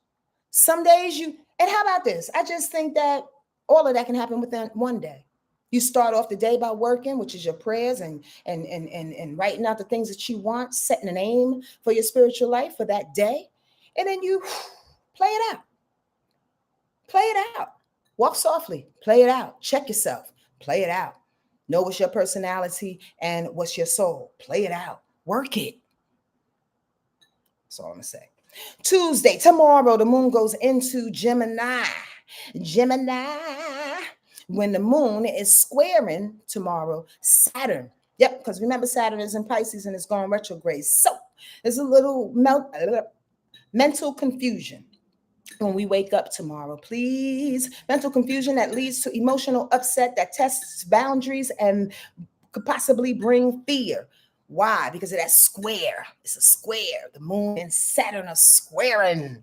Some days and how about this? I just think that all of that can happen within one day. You start off the day by working, which is your prayers and writing out the things that you want, setting an aim for your spiritual life for that day. And then you play it out. Play it out. Walk softly. Play it out. Check yourself. Play it out. Know what's your personality and what's your soul. Play it out. Work it. That's all I'm going to say. Tuesday, tomorrow, the moon goes into Gemini. Gemini. When the moon is squaring tomorrow, Saturn. Yep, because remember Saturn is in Pisces and it's going retrograde. So there's a little mental confusion when we wake up tomorrow. Please, mental confusion that leads to emotional upset that tests boundaries and could possibly bring fear. Why? Because of that square. It's a square. The moon and Saturn are squaring.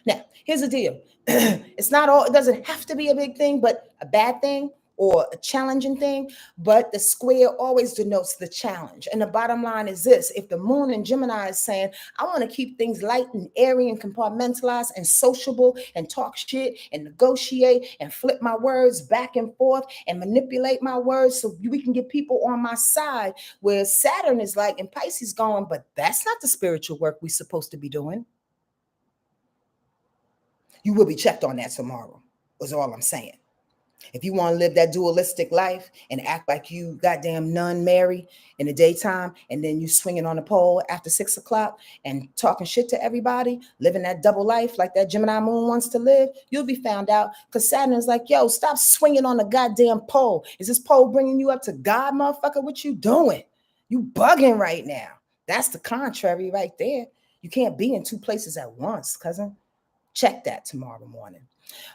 Now, here's the deal. It doesn't have to be a big thing, but a bad thing or a challenging thing. But the square always denotes the challenge. And the bottom line is this. If the moon in Gemini is saying, I want to keep things light and airy and compartmentalized and sociable and talk shit and negotiate and flip my words back and forth and manipulate my words so we can get people on my side, where Saturn is like in Pisces going, but that's not the spiritual work we're supposed to be doing. You will be checked on that tomorrow, is all I'm saying. If you want to live that dualistic life and act like you goddamn nun Mary in the daytime, and then you swinging on the pole after 6 o'clock and talking shit to everybody, living that double life like that Gemini moon wants to live, you'll be found out, because Saturn is like, yo, stop swinging on the goddamn pole. Is this pole bringing you up to God, motherfucker? What you doing? You bugging right now. That's the contrary right there. You can't be in two places at once, cousin. Check that tomorrow morning.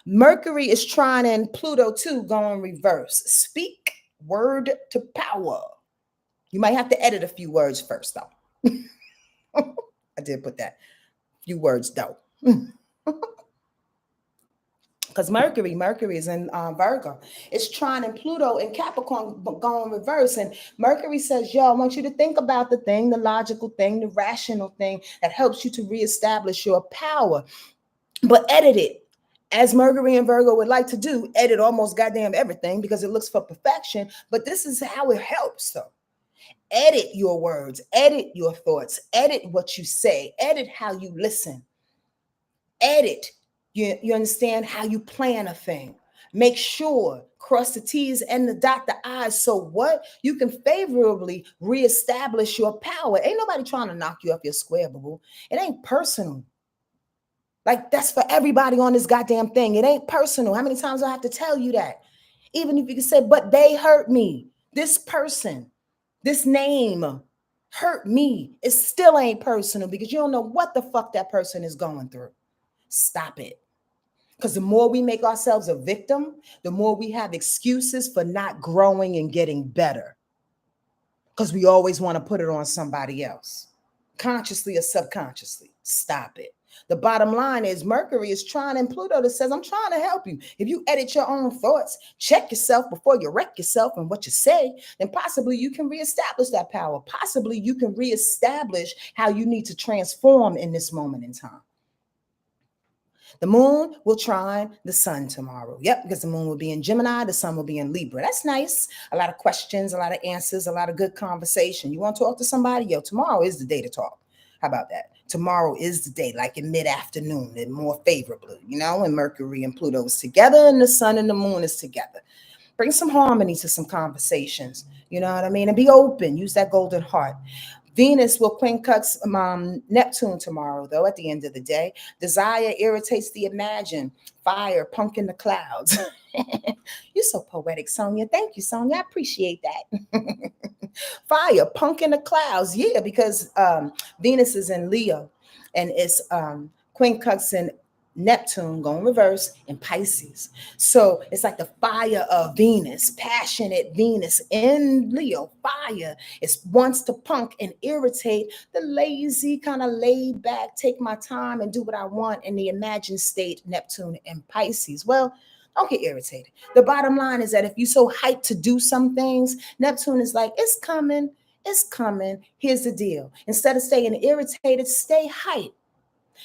Mercury is trining Pluto too, going reverse. Speak word to power. You might have to edit a few words first, though. I did put that. Few words, though. Because Mercury is in Virgo. It's trining Pluto and Capricorn going reverse. And Mercury says, yo, I want you to think about the thing, the logical thing, the rational thing that helps you to reestablish your power. But edit it, as Mercury and Virgo would like to do, edit almost goddamn everything because it looks for perfection. But this is how it helps, though. Edit your words, edit your thoughts, edit what you say, edit how you listen, edit, you understand, how you plan a thing. Make sure, cross the T's and dot the I's. So what? You can favorably reestablish your power. Ain't nobody trying to knock you off your square, boo-boo. It ain't personal. Like, that's for everybody on this goddamn thing. It ain't personal. How many times do I have to tell you that? Even if you can say, but they hurt me. This person, this name hurt me. It still ain't personal because you don't know what the fuck that person is going through. Stop it. Because the more we make ourselves a victim, the more we have excuses for not growing and getting better. Because we always want to put it on somebody else, consciously or subconsciously. Stop it. The bottom line is Mercury is trining Pluto that says, I'm trying to help you. If you edit your own thoughts, check yourself before you wreck yourself and what you say, then possibly you can reestablish that power. Possibly you can reestablish how you need to transform in this moment in time. The moon will trine the sun tomorrow. Yep, because the moon will be in Gemini, the sun will be in Libra. That's nice. A lot of questions, a lot of answers, a lot of good conversation. You want to talk to somebody? Yo, tomorrow is the day to talk. How about that? Tomorrow is the day, like in mid-afternoon and more favorably, and Mercury and Pluto is together and the sun and the moon is together. Bring some harmony to some conversations. You know what I mean? And be open. Use that golden heart. Venus will quincunx Neptune tomorrow, though, at the end of the day. Desire irritates the imagine. Fire, punk in the clouds. You're so poetic, Sonja. Thank you, Sonja. I appreciate that. Fire, punk in the clouds. Yeah, because Venus is in Leo and it's quincunx in Neptune going reverse in Pisces. So it's like the fire of Venus, passionate Venus in Leo. Fire. It wants to punk and irritate the lazy, kind of laid back, take my time and do what I want in the imagined state, Neptune and Pisces. Well, don't get irritated. The bottom line is that if you're so hyped to do some things, Neptune is like, it's coming. It's coming. Here's the deal. Instead of staying irritated, stay hyped.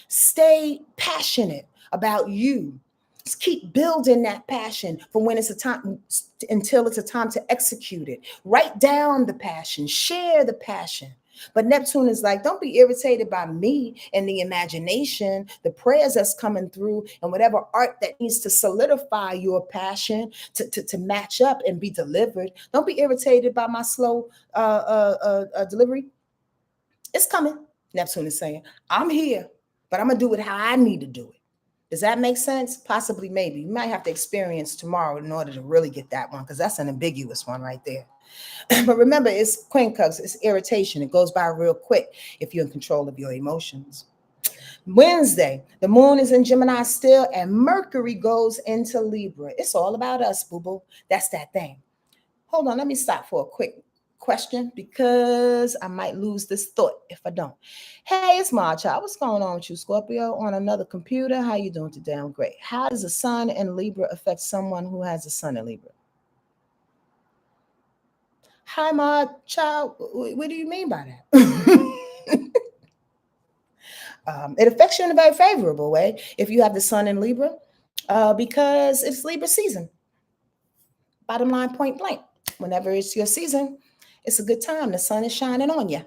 Stay passionate about you. Just keep building that passion for when it's a time until it's a time to execute it. Write down the passion, share the passion. But Neptune is like, don't be irritated by me and the imagination, the prayers that's coming through, and whatever art that needs to solidify your passion to match up and be delivered. Don't be irritated by my slow delivery. It's coming. Neptune is saying, I'm here, but I'm going to do it how I need to do it. Does that make sense? Possibly, maybe. You might have to experience tomorrow in order to really get that one, because that's an ambiguous one right there. But remember, it's quincunx, it's irritation. It goes by real quick if you're in control of your emotions. Wednesday, the moon is in Gemini still, and Mercury goes into Libra. It's all about us, boo-boo. That's that thing. Hold on, let me stop for a quick question because I might lose this thought if I don't. Hey, it's my child. What's going on with you, Scorpio? On another computer. How you doing today? I'm great. How does a sun in Libra affect someone who has a sun in Libra? Hi, my child. What do you mean by that? It affects you in a very favorable way if you have the sun in Libra because it's Libra season. Bottom line, point blank. Whenever it's your season, it's a good time. The sun is shining on you.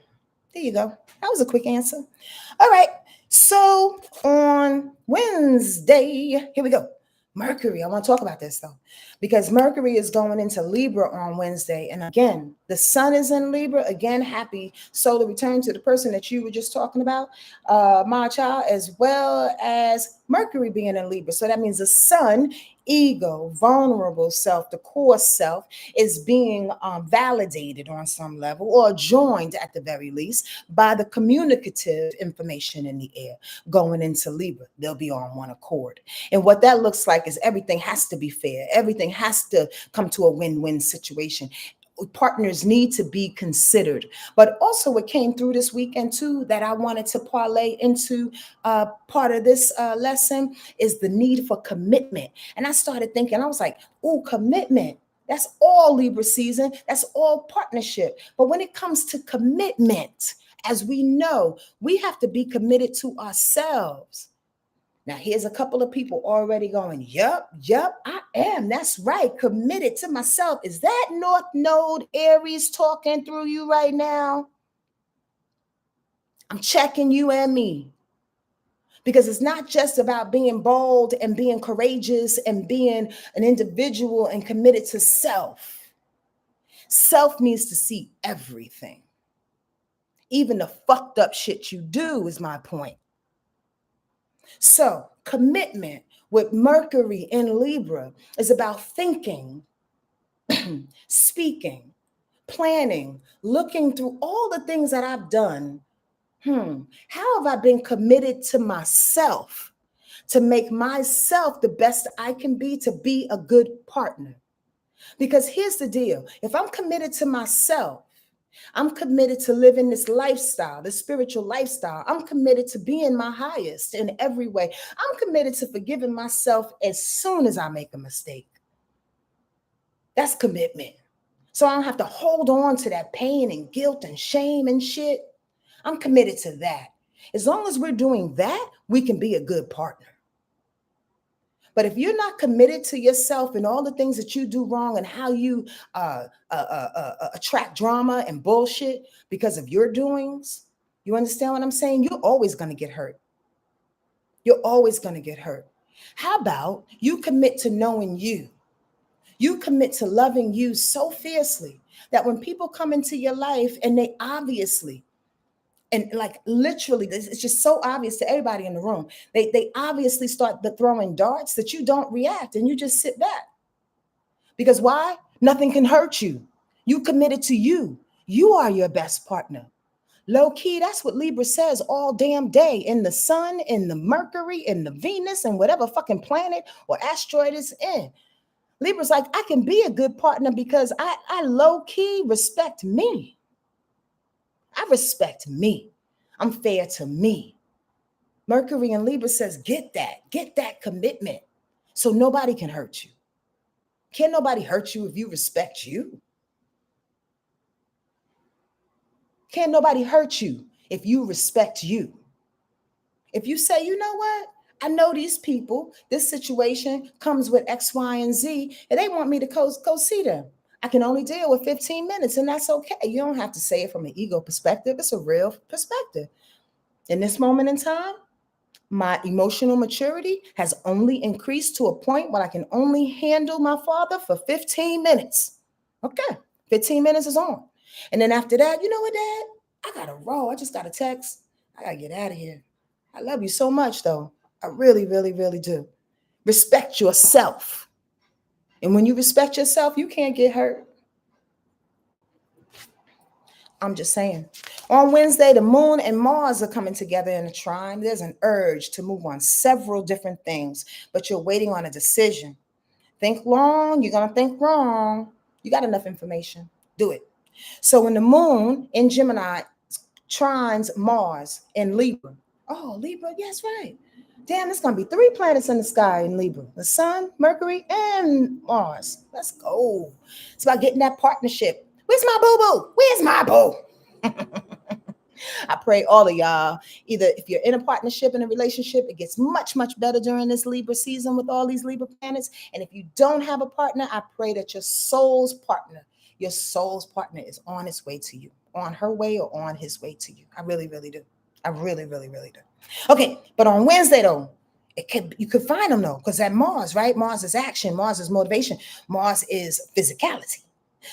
There you go. That was a quick answer. All right. So on Wednesday, here we go. Mercury. I want to talk about this though, because Mercury is going into Libra on Wednesday. And again, the sun is in Libra. Again, happy solar return to the person that you were just talking about, my child, as well as Mercury being in Libra. So that means the sun, ego, vulnerable self, the core self is being validated on some level or joined at the very least by the communicative information in the air going into Libra. They'll be on one accord. And what that looks like is everything has to be fair. Everything has to come to a win-win situation. Partners need to be considered. But also what came through this weekend too that I wanted to parlay into part of this lesson is the need for commitment. And I started thinking, I was like, oh, commitment. That's all Libra season. That's all partnership. But when it comes to commitment, as we know, we have to be committed to ourselves. Now, here's a couple of people already going, yup, I am. That's right. Committed to myself. Is that North Node Aries talking through you right now? I'm checking you and me. Because it's not just about being bold and being courageous and being an individual and committed to self. Self needs to see everything. Even the fucked up shit you do is my point. So commitment with Mercury in Libra is about thinking, speaking, planning, looking through all the things that I've done. How have I been committed to myself to make myself the best I can be to be a good partner? Because here's the deal. If I'm committed to myself, I'm committed to living this lifestyle, this spiritual lifestyle. I'm committed to being my highest in every way. I'm committed to forgiving myself as soon as I make a mistake. That's commitment. So I don't have to hold on to that pain and guilt and shame and shit. I'm committed to that. As long as we're doing that, we can be a good partner. But if you're not committed to yourself and all the things that you do wrong and how you attract drama and bullshit because of your doings, you understand what I'm saying? You're always going to get hurt. You're always going to get hurt. How about you commit to knowing you? You commit to loving you so fiercely that when people come into your life and they obviously, and like literally, it's just so obvious to everybody in the room, they obviously start throwing darts, that you don't react and you just sit back. Because why? Nothing can hurt you. You committed to you. You are your best partner. Low key, that's what Libra says all damn day, in the sun, in the Mercury, in the Venus, and whatever fucking planet or asteroid it's in. Libra's like, I can be a good partner because I low key respect me. I respect me. I'm fair to me. Mercury in Libra says, get that commitment so nobody can hurt you. Can't nobody hurt you if you respect you. Can't nobody hurt you if you respect you. If you say, you know what? I know these people, this situation comes with X, Y, and Z, and they want me to go see them. I can only deal with 15 minutes, and that's okay. You don't have to say it from an ego perspective. It's a real perspective. In this moment in time, my emotional maturity has only increased to a point where I can only handle my father for 15 minutes. Okay, 15 minutes is on. And then after that, you know what, Dad? I got to roll. I just got a text. I got to get out of here. I love you so much, though. I really, really, really do. Respect yourself. And when you respect yourself, you can't get hurt. I'm just saying. On Wednesday, the moon and Mars are coming together in a trine. There's an urge to move on several different things, but you're waiting on a decision. Think long, you're going to think wrong. You got enough information. Do it. So when the moon in Gemini trines Mars in Libra. Oh, Libra, yes, right. Damn, there's going to be 3 planets in the sky in Libra. The sun, Mercury, and Mars. Let's go. It's about getting that partnership. Where's my boo-boo? Where's my boo? I pray all of y'all, either if you're in a partnership, in a relationship, it gets much, much better during this Libra season with all these Libra planets. And if you don't have a partner, I pray that your soul's partner is on its way to you, on her way or on his way to you. I really, really do. I really, really, really do. Okay, but on Wednesday, though, you could find them, though, because that Mars, right? Mars is action. Mars is motivation. Mars is physicality.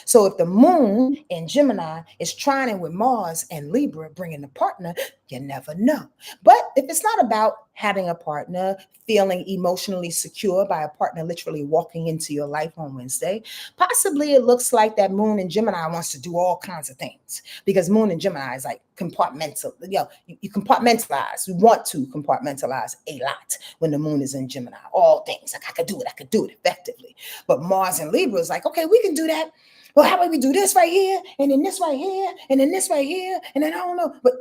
So if the moon in Gemini is trining with Mars and Libra, bringing a partner, you never know. But if it's not about having a partner, feeling emotionally secure by a partner literally walking into your life on Wednesday, possibly it looks like that moon in Gemini wants to do all kinds of things, because moon in Gemini is like compartmental. You compartmentalize. You want to compartmentalize a lot when the moon is in Gemini. All things like I could do it effectively. But Mars and Libra is like, okay, we can do that. Well, how about we do this right here, and then this right here, and then this right here, and then I don't know. But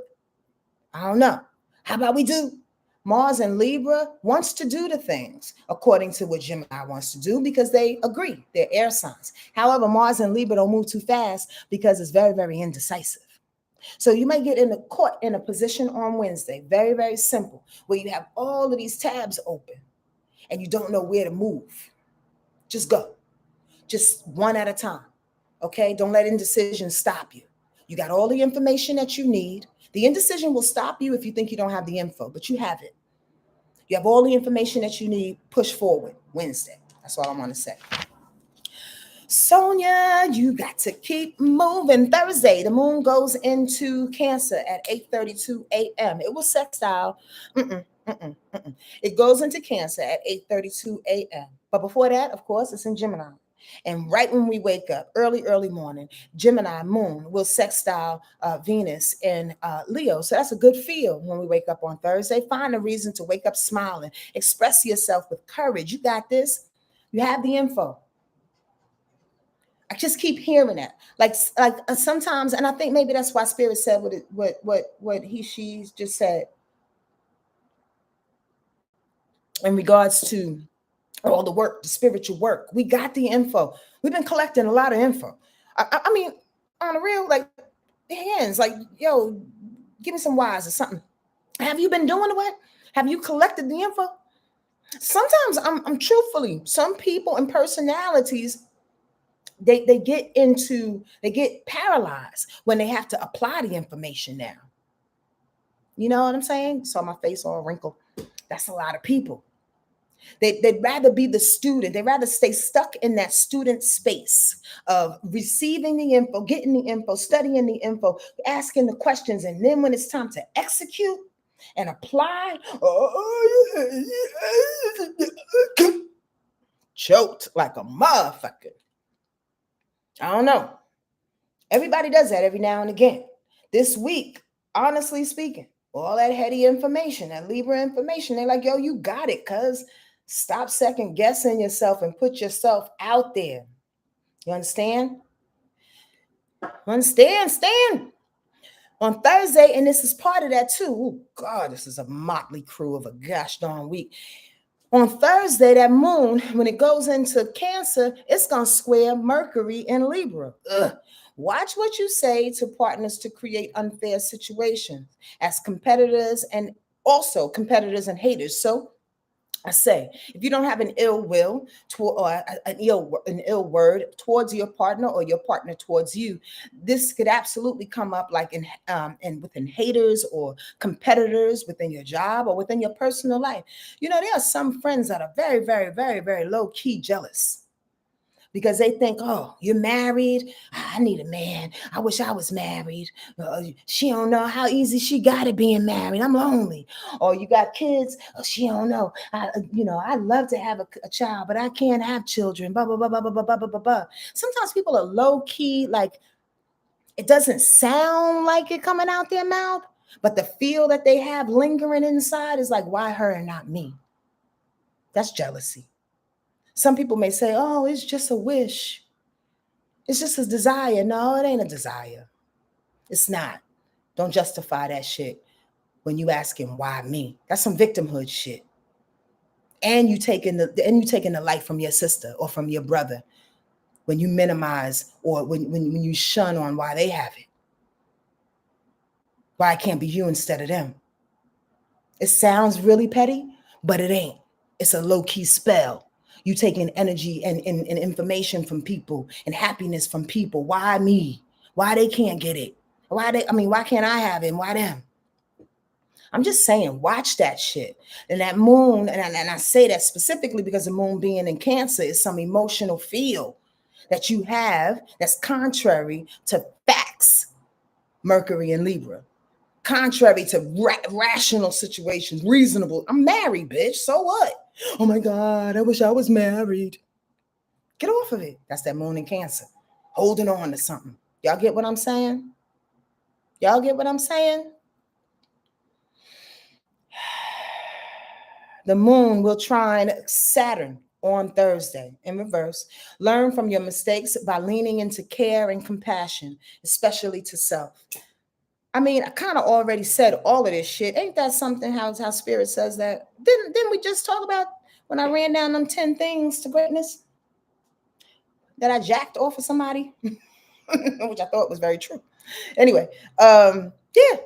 I don't know. How about we do? Mars and Libra wants to do the things according to what Gemini wants to do because they agree. They're air signs. However, Mars and Libra don't move too fast because it's very, very indecisive. So you might get caught in a position on Wednesday, very, very simple, where you have all of these tabs open and you don't know where to move. Just go. Just one at a time. Okay, don't let indecision stop you. You got all the information that you need. The indecision will stop you if you think you don't have the info, but you have it. You have all the information that you need. Push forward Wednesday. That's all I want to say. Sonja, you got to keep moving. Thursday, the moon goes into Cancer at 8:32 a.m. It will sextile. It goes into Cancer at 8:32 a.m. But before that, of course, it's in Gemini. And right when we wake up, early morning, Gemini moon will sextile Venus in Leo. So that's a good feel when we wake up on Thursday. Find a reason to wake up smiling. Express yourself with courage. You got this. You have the info. I just keep hearing that. Like sometimes, and I think maybe that's why Spirit said what she just said in regards to all the work, the spiritual work. We got the info. We've been collecting a lot of info. I mean, on the real, like hands, like, yo, give me some whys or something. Have you been doing what? Have you collected the info? Sometimes I'm truthfully, some people and personalities, they get paralyzed when they have to apply the information now. You know what I'm saying? Saw my face all wrinkled. That's a lot of people. They'd rather be the student. They'd rather stay stuck in that student space of receiving the info, getting the info, studying the info, asking the questions. And then when it's time to execute and apply, choked like a motherfucker. I don't know. Everybody does that every now and again. This week, honestly speaking, all that heady information, that Libra information, they're like, yo, you got it, cuz. Stop second guessing yourself and put yourself out there. You understand? Stand. On Thursday, and this is part of that too. Oh, God, this is a motley crew of a gosh darn week. On Thursday, that moon, when it goes into Cancer, it's going to square Mercury in Libra. Ugh. Watch what you say to partners to create unfair situations as competitors and also competitors and haters. So I say, if you don't have an ill will or an ill word towards your partner or your partner towards you, this could absolutely come up like in within haters or competitors within your job or within your personal life. You know, there are some friends that are very, very, very, very low key jealous, because they think, oh, you're married. I need a man. I wish I was married. She don't know how easy she got it being married. I'm lonely. Or you got kids. Oh, she don't know. I'd love to have a child, but I can't have children. Blah, blah, blah, blah, blah, blah, blah, blah, blah. Sometimes people are low key, like it doesn't sound like it coming out their mouth, but the feel that they have lingering inside is like, why her and not me? That's jealousy. Some people may say, oh, it's just a wish. It's just a desire. No, it ain't a desire. It's not. Don't justify that shit when you asking why me. That's some victimhood shit. And you taking the light from your sister or from your brother when you minimize or when you shun on why they have it. Why it can't be you instead of them. It sounds really petty, but it ain't. It's a low-key spell. You taking energy and information from people and happiness from people. Why me? Why they can't get it? Why can't I have it? And why them? I'm just saying, watch that shit. And that moon, and I say that specifically because the moon being in Cancer is some emotional feel that you have that's contrary to facts, Mercury and Libra. Contrary to rational situations, reasonable. I'm married, bitch. So what? Oh my God, I wish I was married. Get off of it. That's that moon in Cancer. Holding on to something. Y'all get what I'm saying? Y'all get what I'm saying? The moon will trine Saturn on Thursday in reverse. Learn from your mistakes by leaning into care and compassion, especially to self. I mean, I kind of already said all of this shit. Ain't that something how Spirit says that? Didn't we just talk about when I ran down them 10 things to greatness that I jacked off of somebody? Which I thought was very true. Anyway, yeah.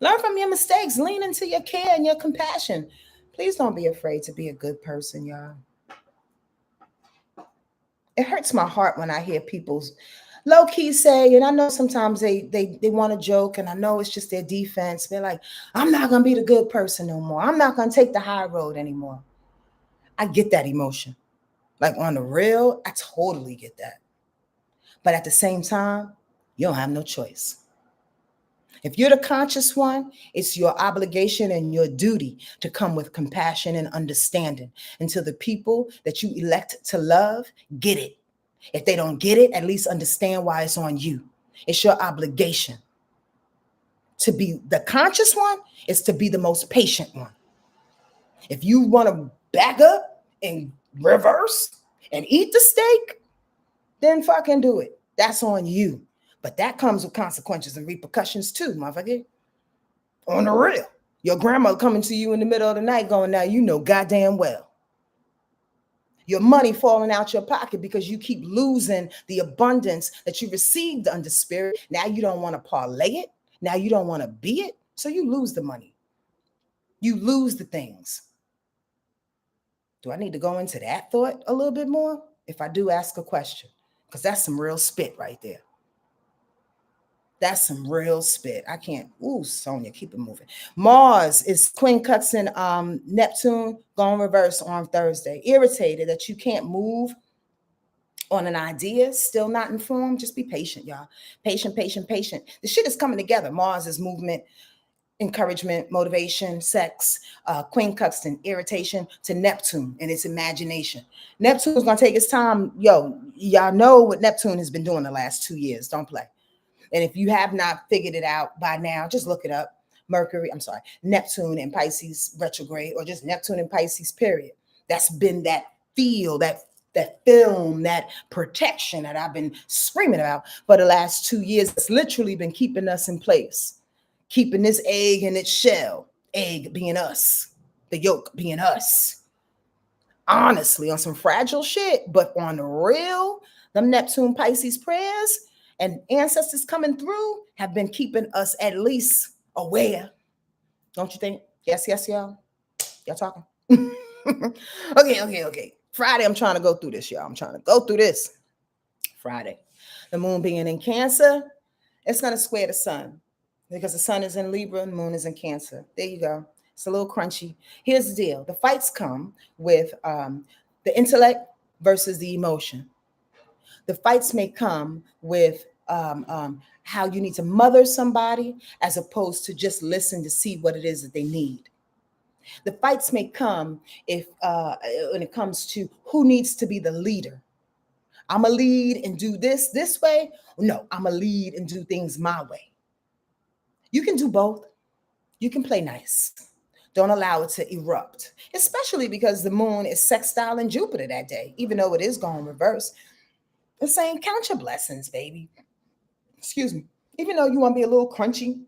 Learn from your mistakes. Lean into your care and your compassion. Please don't be afraid to be a good person, y'all. It hurts my heart when I hear people's low-key say, and I know sometimes they want to joke, and I know it's just their defense. They're like, I'm not going to be the good person no more. I'm not going to take the high road anymore. I get that emotion. Like on the real, I totally get that. But at the same time, you don't have no choice. If you're the conscious one, it's your obligation and your duty to come with compassion and understanding until the people that you elect to love get it. If they don't get it, at least understand why it's on you. It's your obligation. To be the conscious one is to be the most patient one. If you want to back up and reverse and eat the steak, then fucking do it. That's on you. But that comes with consequences and repercussions too, motherfucker. On the real. Your grandma coming to you in the middle of the night going, now you know goddamn well. Your money falling out your pocket because you keep losing the abundance that you received under spirit. Now you don't want to parlay it. Now you don't want to be it. So you lose the money. You lose the things. Do I need to go into that thought a little bit more? If I do, ask a question, because that's some real spit right there. That's some real spit. I can't. Ooh, Sonja, keep it moving. Mars is Queen cuts in Neptune going reverse on Thursday. Irritated that you can't move on an idea, still not informed. Just be patient, y'all. Patient, patient, patient. The shit is coming together. Mars is movement, encouragement, motivation, sex, Queen Cuxton, irritation to Neptune and its imagination. Neptune is going to take its time. Yo, y'all know what Neptune has been doing the last 2 years. Don't play. And if you have not figured it out by now, just look it up. Neptune and Pisces retrograde, or just Neptune and Pisces, period. That's been that feel, that film, that protection that I've been screaming about for the last 2 years. It's literally been keeping us in place, keeping this egg in its shell, egg being us, the yolk being us. Honestly, on some fragile shit, but on the real, them Neptune Pisces prayers and ancestors coming through have been keeping us at least aware. Don't you think? Yes, yes, y'all. Y'all talking? Okay. Friday, I'm trying to go through this, y'all. I'm trying to go through this. Friday. The moon being in Cancer, it's going to square the sun because the sun is in Libra and the moon is in Cancer. There you go. It's a little crunchy. Here's the deal. The fights come with the intellect versus the emotion. The fights may come with how you need to mother somebody as opposed to just listen to see what it is that they need. The fights may come if when it comes to who needs to be the leader. I'm a lead and do this way. No, I'm a lead and do things my way. You can do both. You can play nice. Don't allow it to erupt, especially because the moon is sextile in Jupiter that day, even though it is going reverse. It's saying count your blessings, baby. Excuse me. Even though you want to be a little crunchy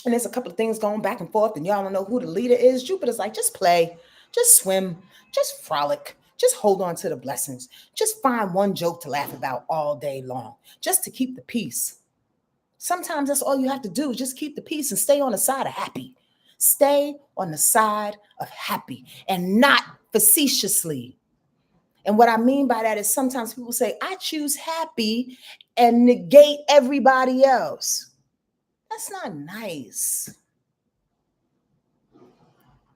and there's a couple of things going back and forth and y'all don't know who the leader is, Jupiter's like, just play, just swim, just frolic, just hold on to the blessings. Just find one joke to laugh about all day long, just to keep the peace. Sometimes that's all you have to do is just keep the peace and stay on the side of happy. Stay on the side of happy and not facetiously. And what I mean by that is sometimes people say, I choose happy and negate everybody else. That's not nice.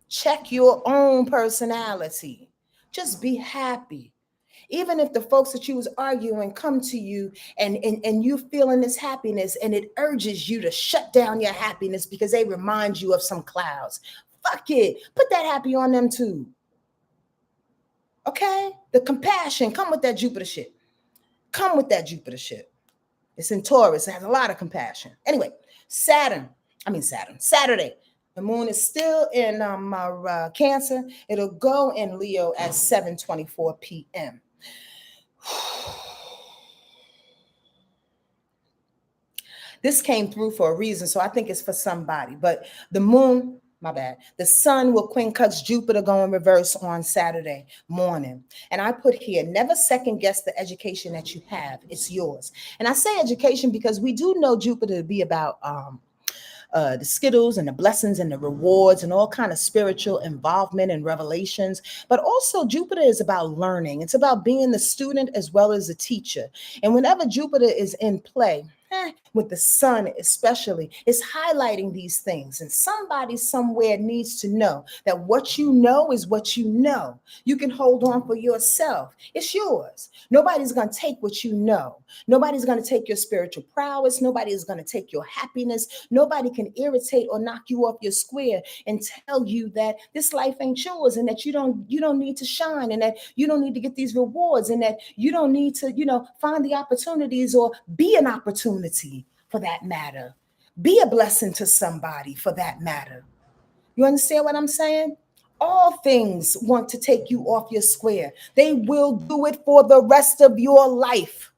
Check your own personality. Just be happy. Even if the folks that you was arguing come to you and you feeling this happiness and it urges you to shut down your happiness because they remind you of some clouds. Fuck it. Put that happy on them too. Okay? The compassion, come with that Jupiter shit. Come with that Jupiter shit. It's in Taurus. It has a lot of compassion. Anyway, Saturday. The moon is still in Cancer. It'll go in Leo at 7:24 p.m. This came through for a reason, so I think it's for somebody. But the moon, my bad, the sun will quincunx Jupiter going reverse on Saturday morning. And I put here, never second guess the education that you have. It's yours. And I say education because we do know Jupiter to be about the skittles and the blessings and the rewards and all kind of spiritual involvement and revelations. But also Jupiter is about learning. It's about being the student as well as the teacher. And whenever Jupiter is in play, with the sun especially, it's highlighting these things. And somebody somewhere needs to know that what you know is what you know. You can hold on for yourself. It's yours. Nobody's going to take what you know. Nobody's going to take your spiritual prowess. Nobody is going to take your happiness. Nobody can irritate or knock you off your square and tell you that this life ain't yours and that you don't need to shine and that you don't need to get these rewards and that you don't need to, find the opportunities or be an opportunity for that matter. Be a blessing to somebody for that matter. You understand what I'm saying? All things want to take you off your square. They will do it for the rest of your life.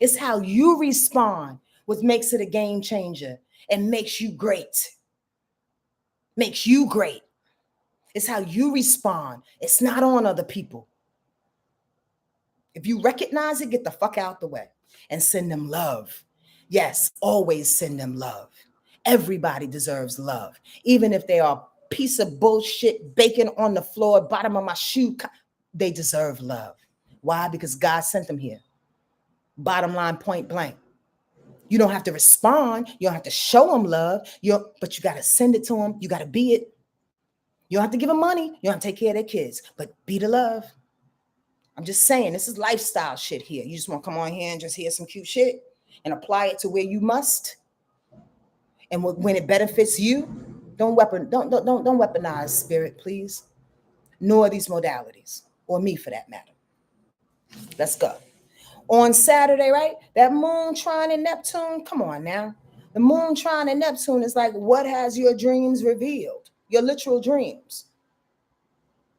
It's how you respond what makes it a game changer and makes you great. Makes you great. It's how you respond. It's not on other people. If you recognize it, get the fuck out the way and send them love. Yes, always send them love. Everybody deserves love. Even if they are a piece of bullshit, bacon on the floor, bottom of my shoe, they deserve love. Why? Because God sent them here. Bottom line, point blank. You don't have to respond. You don't have to show them love. But you got to send it to them. You got to be it. You don't have to give them money. You don't have to take care of their kids, but be the love. I'm just saying, this is lifestyle shit here. You just want to come on here and just hear some cute shit and apply it to where you must. And when it benefits you, don't weaponize spirit, please. Nor these modalities, or me for that matter. Let's go. On Saturday, right? That moon trine in Neptune. Come on now. The moon trine in Neptune is like, what has your dreams revealed? Your literal dreams.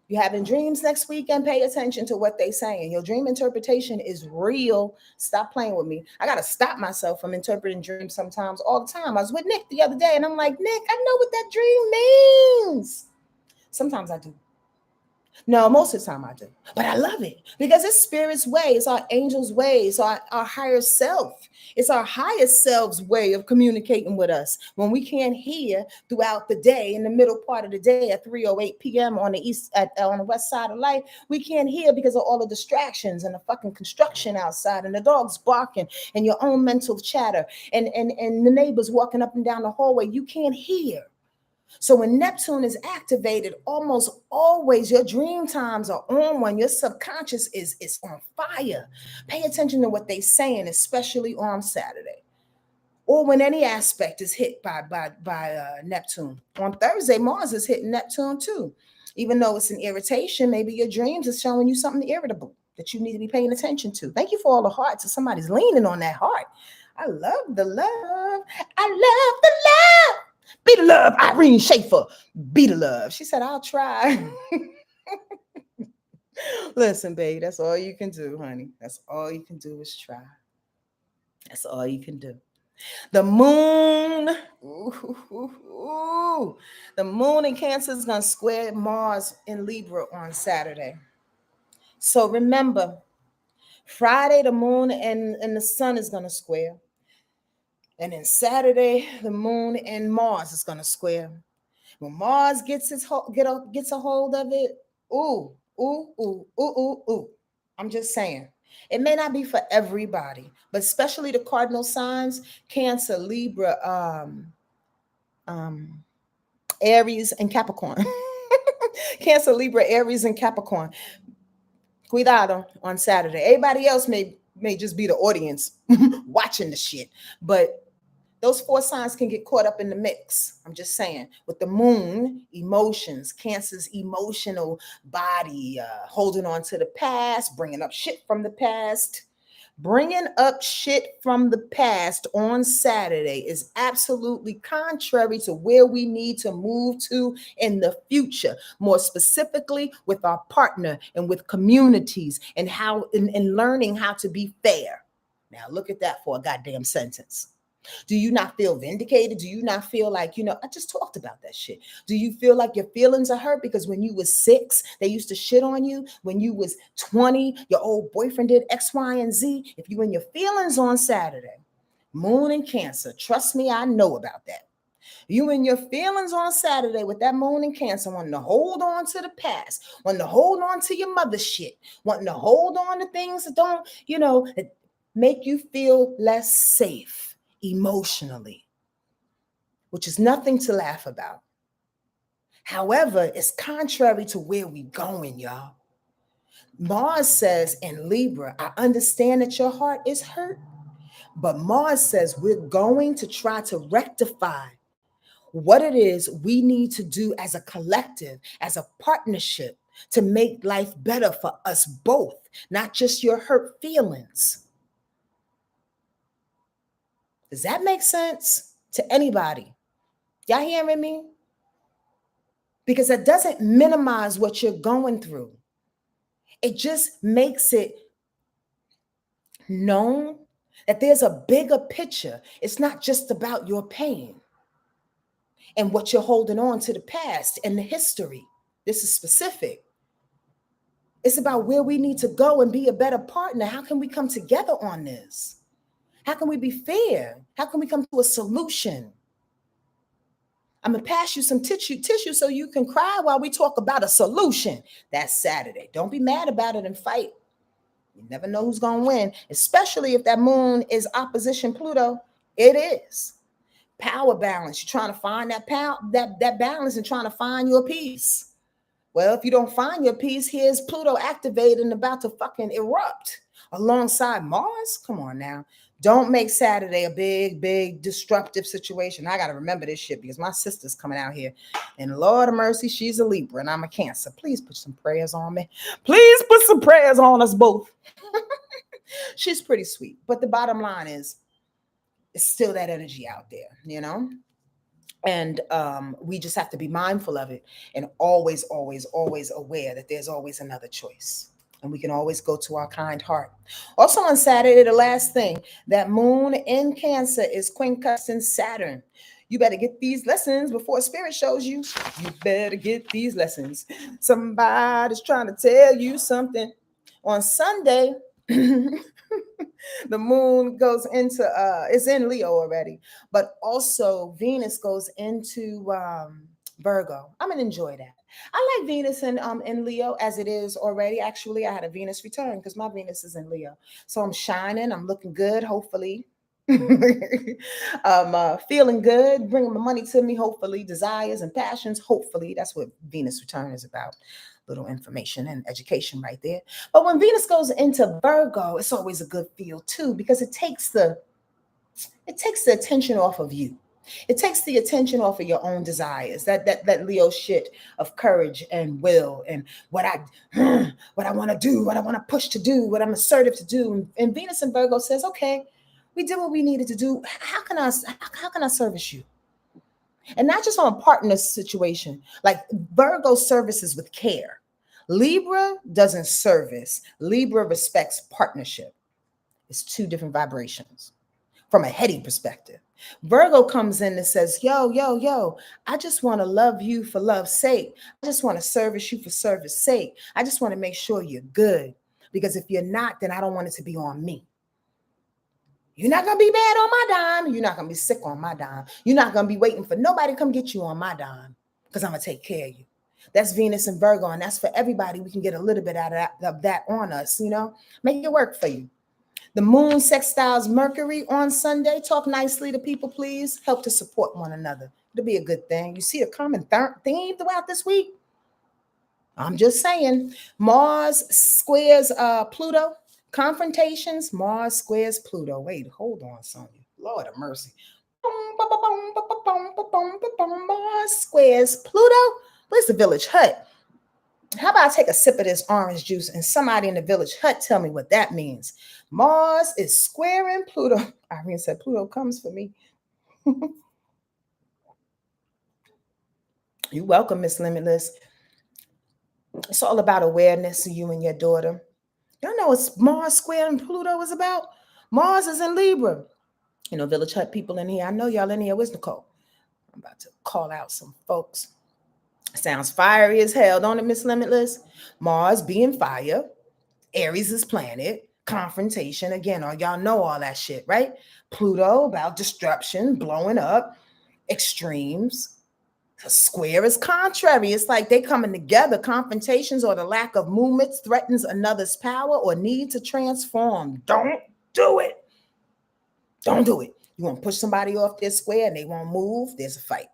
You having dreams next weekend? Pay attention to what they're saying. Your dream interpretation is real. Stop playing with me. I got to stop myself from interpreting dreams sometimes, all the time. I was with Nick the other day and I'm like, Nick, I know what that dream means. Sometimes I do. No, most of the time I do. But I love it because it's spirit's way. It's our angel's way. It's our higher self. It's our highest self's way of communicating with us. When we can't hear throughout the day, in the middle part of the day at 3:08 p.m. on the west side of life, we can't hear because of all the distractions and the fucking construction outside and the dogs barking and your own mental chatter and the neighbors walking up and down the hallway. You can't hear. So when Neptune is activated, almost always your dream times are on when your subconscious is on fire. Pay attention to what they're saying, especially on Saturday, or when any aspect is hit by Neptune. On Thursday, Mars is hitting Neptune too. Even though it's an irritation, maybe your dreams is showing you something irritable that you need to be paying attention to. Thank you for all the hearts. So somebody's leaning on that heart. I love the love. I love the love. Be the love, Irene Schaefer. Be the love. She said, I'll try. Listen, babe, that's all you can do, honey. That's all you can do is try. That's all you can do. The moon, the moon in Cancer is going to square Mars in Libra on Saturday. So remember, Friday, the moon and the sun is going to square. And then Saturday, the moon and Mars is going to square. When Mars gets a hold of it, ooh. I'm just saying. It may not be for everybody, but especially the cardinal signs, Cancer, Libra, Aries, and Capricorn. Cancer, Libra, Aries, and Capricorn. Cuidado on Saturday. Everybody else may just be the audience watching the shit, but those 4 signs can get caught up in the mix. I'm just saying. With the moon, emotions, Cancer's emotional body, holding on to the past, bringing up shit from the past. Bringing up shit from the past on Saturday is absolutely contrary to where we need to move to in the future, more specifically with our partner and with communities and how in learning how to be fair. Now look at that for a goddamn sentence. Do you not feel vindicated? Do you not feel like, I just talked about that shit. Do you feel like your feelings are hurt because when you was 6, they used to shit on you? When you was 20, your old boyfriend did X, Y, and Z? If you in your feelings on Saturday, moon in Cancer, trust me, I know about that. You in your feelings on Saturday with that moon in Cancer, wanting to hold on to the past, wanting to hold on to your mother's shit, wanting to hold on to things that don't, that make you feel less safe emotionally, which is nothing to laugh about. However, it's contrary to where we going, y'all. Mars says in Libra, I understand that your heart is hurt, but Mars says we're going to try to rectify what it is we need to do as a collective, as a partnership, to make life better for us both, not just your hurt feelings. Does that make sense to anybody? Y'all hearing me? Because that doesn't minimize what you're going through. It just makes it known that there's a bigger picture. It's not just about your pain and what you're holding on to the past and the history. This is specific. It's about where we need to go and be a better partner. How can we come together on this? How can we be fair? How can we come to a solution? I'm going to pass you some tissue so you can cry while we talk about a solution. That's Saturday. Don't be mad about it and fight. You never know who's going to win, especially if that moon is opposition Pluto. It is. Power balance. You're trying to find that balance and trying to find your peace. Well, if you don't find your peace, here's Pluto activated and about to fucking erupt alongside Mars. Come on now. Don't make Saturday a big disruptive situation. I got to remember this shit because my sister's coming out here. And Lord of mercy, she's a Libra and I'm a Cancer. Please put some prayers on me. Please put some prayers on us both. She's pretty sweet. But the bottom line is, it's still that energy out there, you know? And we just have to be mindful of it and always aware that there's always another choice. And we can always go to our kind heart. Also on Saturday, the last thing, that moon in Cancer is quincunxing Saturn. You better get these lessons before Spirit shows you. You better get these lessons. Somebody's trying to tell you something. On Sunday, the moon goes into it's in Leo already, but also Venus goes into Virgo. I'm gonna enjoy that. I like Venus in Leo as it is already. Actually, I had a Venus return because my Venus is in Leo, so I'm shining. I'm looking good. Hopefully, I'm feeling good, bringing my money to me. Hopefully, desires and passions. Hopefully, that's what Venus return is about. Little information and education right there. But when Venus goes into Virgo, it's always a good feel too, because it takes the attention off of you. It takes the attention off of your own desires. That Leo shit of courage and will and what I want to do, what I want to push to do, what I'm assertive to do. And Venus in Virgo says, okay, we did what we needed to do. How can I service you? And not just on a partner situation. Like Virgo services with care. Libra doesn't service. Libra respects partnership. It's two different vibrations from a heady perspective. Virgo comes in and says, yo, I just want to love you for love's sake. I just want to service you for service sake. I just want to make sure you're good. Because if you're not, then I don't want it to be on me. You're not going to be bad on my dime. You're not going to be sick on my dime. You're not going to be waiting for nobody to come get you on my dime because I'm going to take care of you. That's Venus and Virgo, and that's for everybody. We can get a little bit out of that on us, you know. Make it work for you. The moon sextiles Mercury on Sunday. Talk nicely to people, please. Help to support one another. It'll be a good thing. You see a common theme throughout this week? I'm just saying. Mars squares Pluto. Confrontations, Mars squares Pluto. Wait, hold on, Sonja. Lord of mercy. Mars squares Pluto. Where's the village hut? How about I take a sip of this orange juice and somebody in the village hut tell me what that means? Mars is squaring Pluto. Irene said, Pluto comes for me. You're welcome, Miss Limitless. It's all about awareness of you and your daughter. Y'all know what Mars square and Pluto is about? Mars is in Libra. You know, Village Hut people in here. I know y'all in here. Where's Nicole? I'm about to call out some folks. Sounds fiery as hell, don't it, Miss Limitless? Mars being fire. Aries is planet. Confrontation. Again, y'all know all that shit, right? Pluto about disruption, blowing up, extremes. A square is contrary. It's like they coming together. Confrontations or the lack of movements threatens another's power or need to transform. Don't do it. Don't do it. You want to push somebody off their square and they won't move, there's a fight.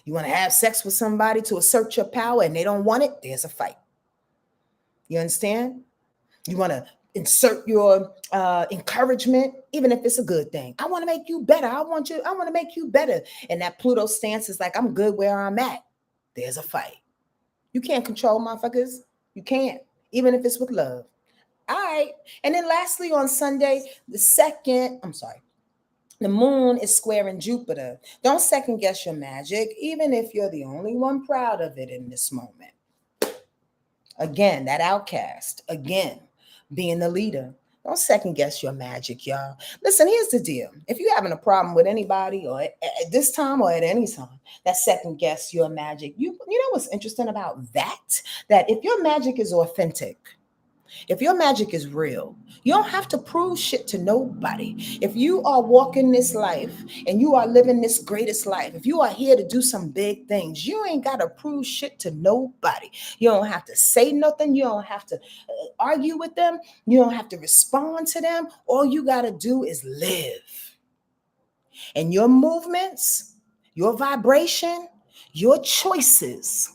You want to have sex with somebody to assert your power and they don't want it, there's a fight. You understand? You want to insert your encouragement, even if it's a good thing. I want to make you better. I want to make you better. And that Pluto stance is like, I'm good where I'm at. There's a fight. You can't control motherfuckers. You can't, even if it's with love. All right. And then lastly, on Sunday, the moon is squaring Jupiter. Don't second guess your magic, even if you're the only one proud of it in this moment. Again, that outcast. Again, being the leader. Don't second guess your magic, y'all. Listen, here's the deal. If you're having a problem with anybody or at this time or at any time, that second guess your magic. You know what's interesting about that? That if your magic is authentic, if your magic is real, you don't have to prove shit to nobody. If you are walking this life and you are living this greatest life, if you are here to do some big things, you ain't got to prove shit to nobody. You don't have to say nothing. You don't have to argue with them. You don't have to respond to them. All you got to do is live. And your movements, your vibration, your choices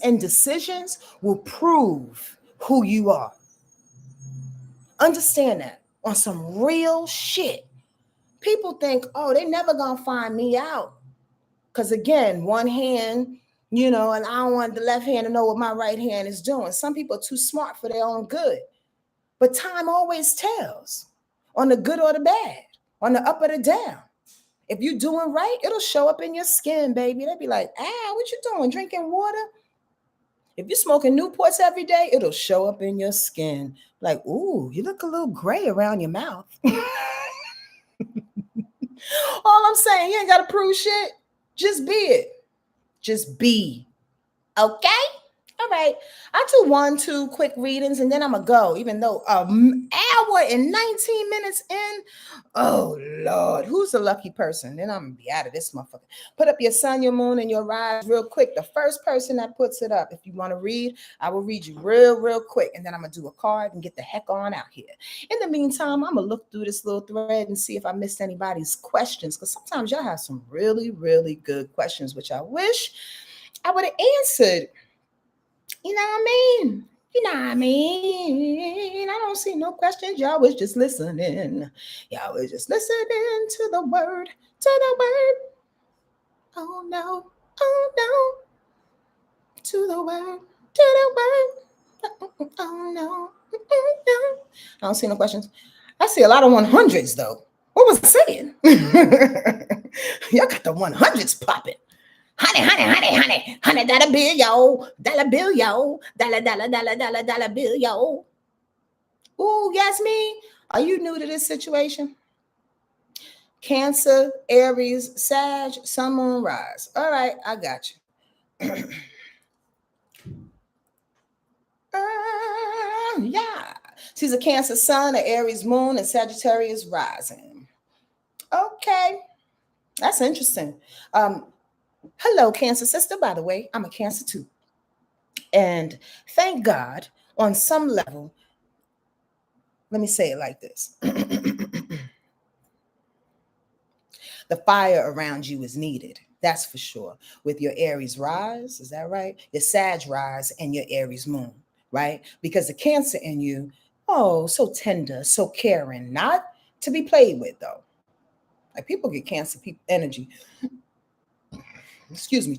and decisions will prove who you are. Understand that on some real shit. People think, oh, they never gonna find me out. Because again, one hand, and I don't want the left hand to know what my right hand is doing. Some people are too smart for their own good. But time always tells on the good or the bad, on the up or the down. If you're doing right, it'll show up in your skin, baby. They'll be like, what you doing? Drinking water? If you're smoking Newports every day, it'll show up in your skin. Like, ooh, you look a little gray around your mouth. All I'm saying, you ain't got to prove shit. Just be it. Just be. Okay? All right. I do 1-2 quick readings and then I'm going to go, even though an hour and 19 minutes in. Oh, Lord. Who's the lucky person? Then I'm going to be out of this motherfucker. Put up your sun, your moon, and your rise real quick. The first person that puts it up, if you want to read, I will read you real quick. And then I'm going to do a card and get the heck on out here. In the meantime, I'm going to look through this little thread and see if I missed anybody's questions. Because sometimes y'all have some really good questions, which I wish I would have answered. You know what I mean? I don't see no questions. Y'all was just listening. Y'all was just listening to the word. Oh no. To the word. Oh no. I don't see no questions. I see a lot of 100s though. What was I saying? Y'all got the 100s popping. Honey, $100 bill, yo, dollar bill, yo, dollar bill, yo. Ooh, Yasmin, are you new to this situation? Cancer, Aries, Sag, Sun, Moon, Rise. All right, I got you. Yeah. She's a Cancer Sun, an Aries Moon, and Sagittarius Rising. Okay, that's interesting. Hello, Cancer sister. By the way, I'm a Cancer too. And thank God, on some level, let me say it like this. The fire around you is needed. That's for sure. With your Aries rise, is that right? Your Sag rise and your Aries moon, right? Because the Cancer in you, oh, so tender, so caring, not to be played with though. Like people get Cancer energy,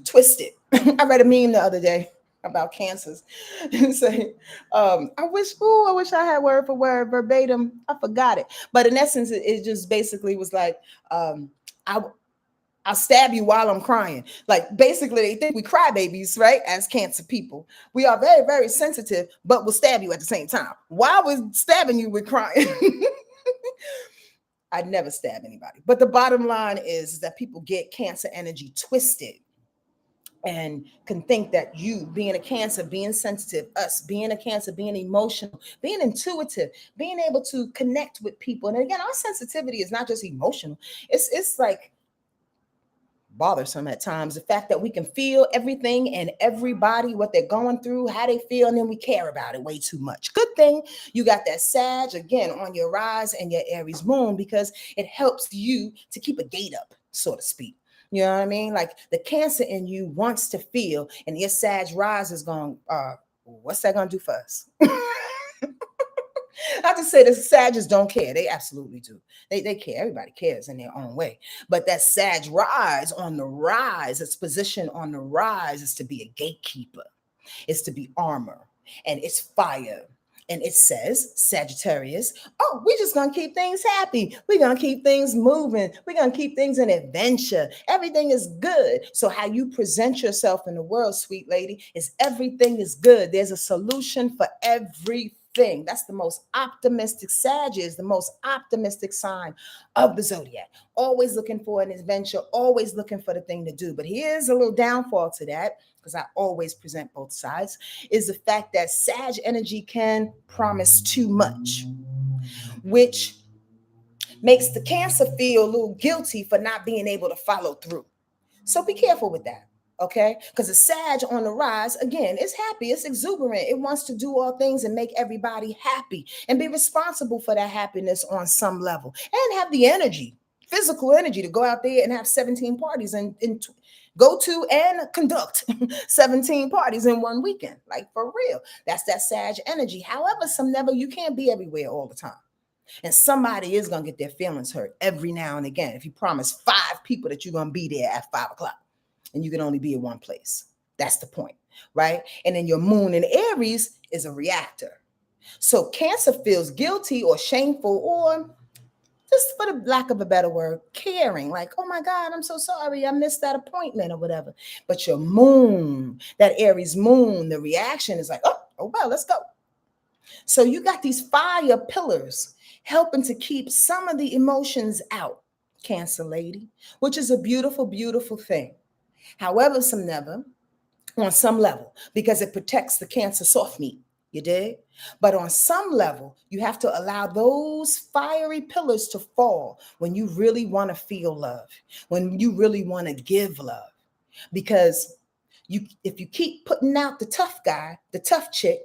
twisted. I read a meme the other day about Cancers and say, I wish I had word for word verbatim. I forgot it. But in essence, it just basically was like, I'll stab you while I'm crying. Like basically they think we cry babies, right? As Cancer people. We are very, very sensitive, but we'll stab you at the same time. While we're stabbing you, we're crying. I'd never stab anybody. But the bottom line is that people get Cancer energy twisted and can think that you being a Cancer, being sensitive, us being a Cancer, being emotional, being intuitive, being able to connect with people. And again, our sensitivity is not just emotional. It's like bothersome at times. The fact that we can feel everything and everybody, what they're going through, how they feel, and then we care about it way too much. Good thing you got that Sag again on your rise and your Aries moon, because it helps you to keep a gate up, so to speak. You know what I mean? Like the Cancer in you wants to feel, and your Sag rise is going, what's that going to do for us? I just say the Sagittarius don't care. They absolutely do. They care. Everybody cares in their own way. But that Sag rise on the rise, its position on the rise is to be a gatekeeper. It's to be armor. And it's fire. And it says, Sagittarius, oh, we're just going to keep things happy. We're going to keep things moving. We're going to keep things in adventure. Everything is good. So how you present yourself in the world, sweet lady, is everything is good. There's a solution for everything. That's the most optimistic. Sag is the most optimistic sign of the zodiac. Always looking for an adventure, always looking for the thing to do. But here's a little downfall to that, because I always present both sides, is the fact that Sag energy can promise too much, which makes the Cancer feel a little guilty for not being able to follow through. So be careful with that. Okay, because the Sag on the rise, again, it's happy, it's exuberant, it wants to do all things and make everybody happy and be responsible for that happiness on some level, and have the energy, physical energy, to go out there and have 17 parties and go to and conduct 17 parties in one weekend. Like, for real, that's that Sag energy. However, you can't be everywhere all the time. And somebody is going to get their feelings hurt every now and again if you promise 5 people that you're going to be there at 5 o'clock and you can only be in one place. That's the point, right? And then your moon in Aries is a reactor. So Cancer feels guilty or shameful, or, just for the lack of a better word, caring. Like, oh my God, I'm so sorry, I missed that appointment or whatever. But your moon, that Aries moon, the reaction is like, oh well, let's go. So you got these fire pillars helping to keep some of the emotions out, Cancer lady, which is a beautiful, beautiful thing. However, on some level, because it protects the Cancer soft meat, you dig? But on some level, you have to allow those fiery pillars to fall when you really want to feel love, when you really want to give love. Because if you keep putting out the tough guy, the tough chick,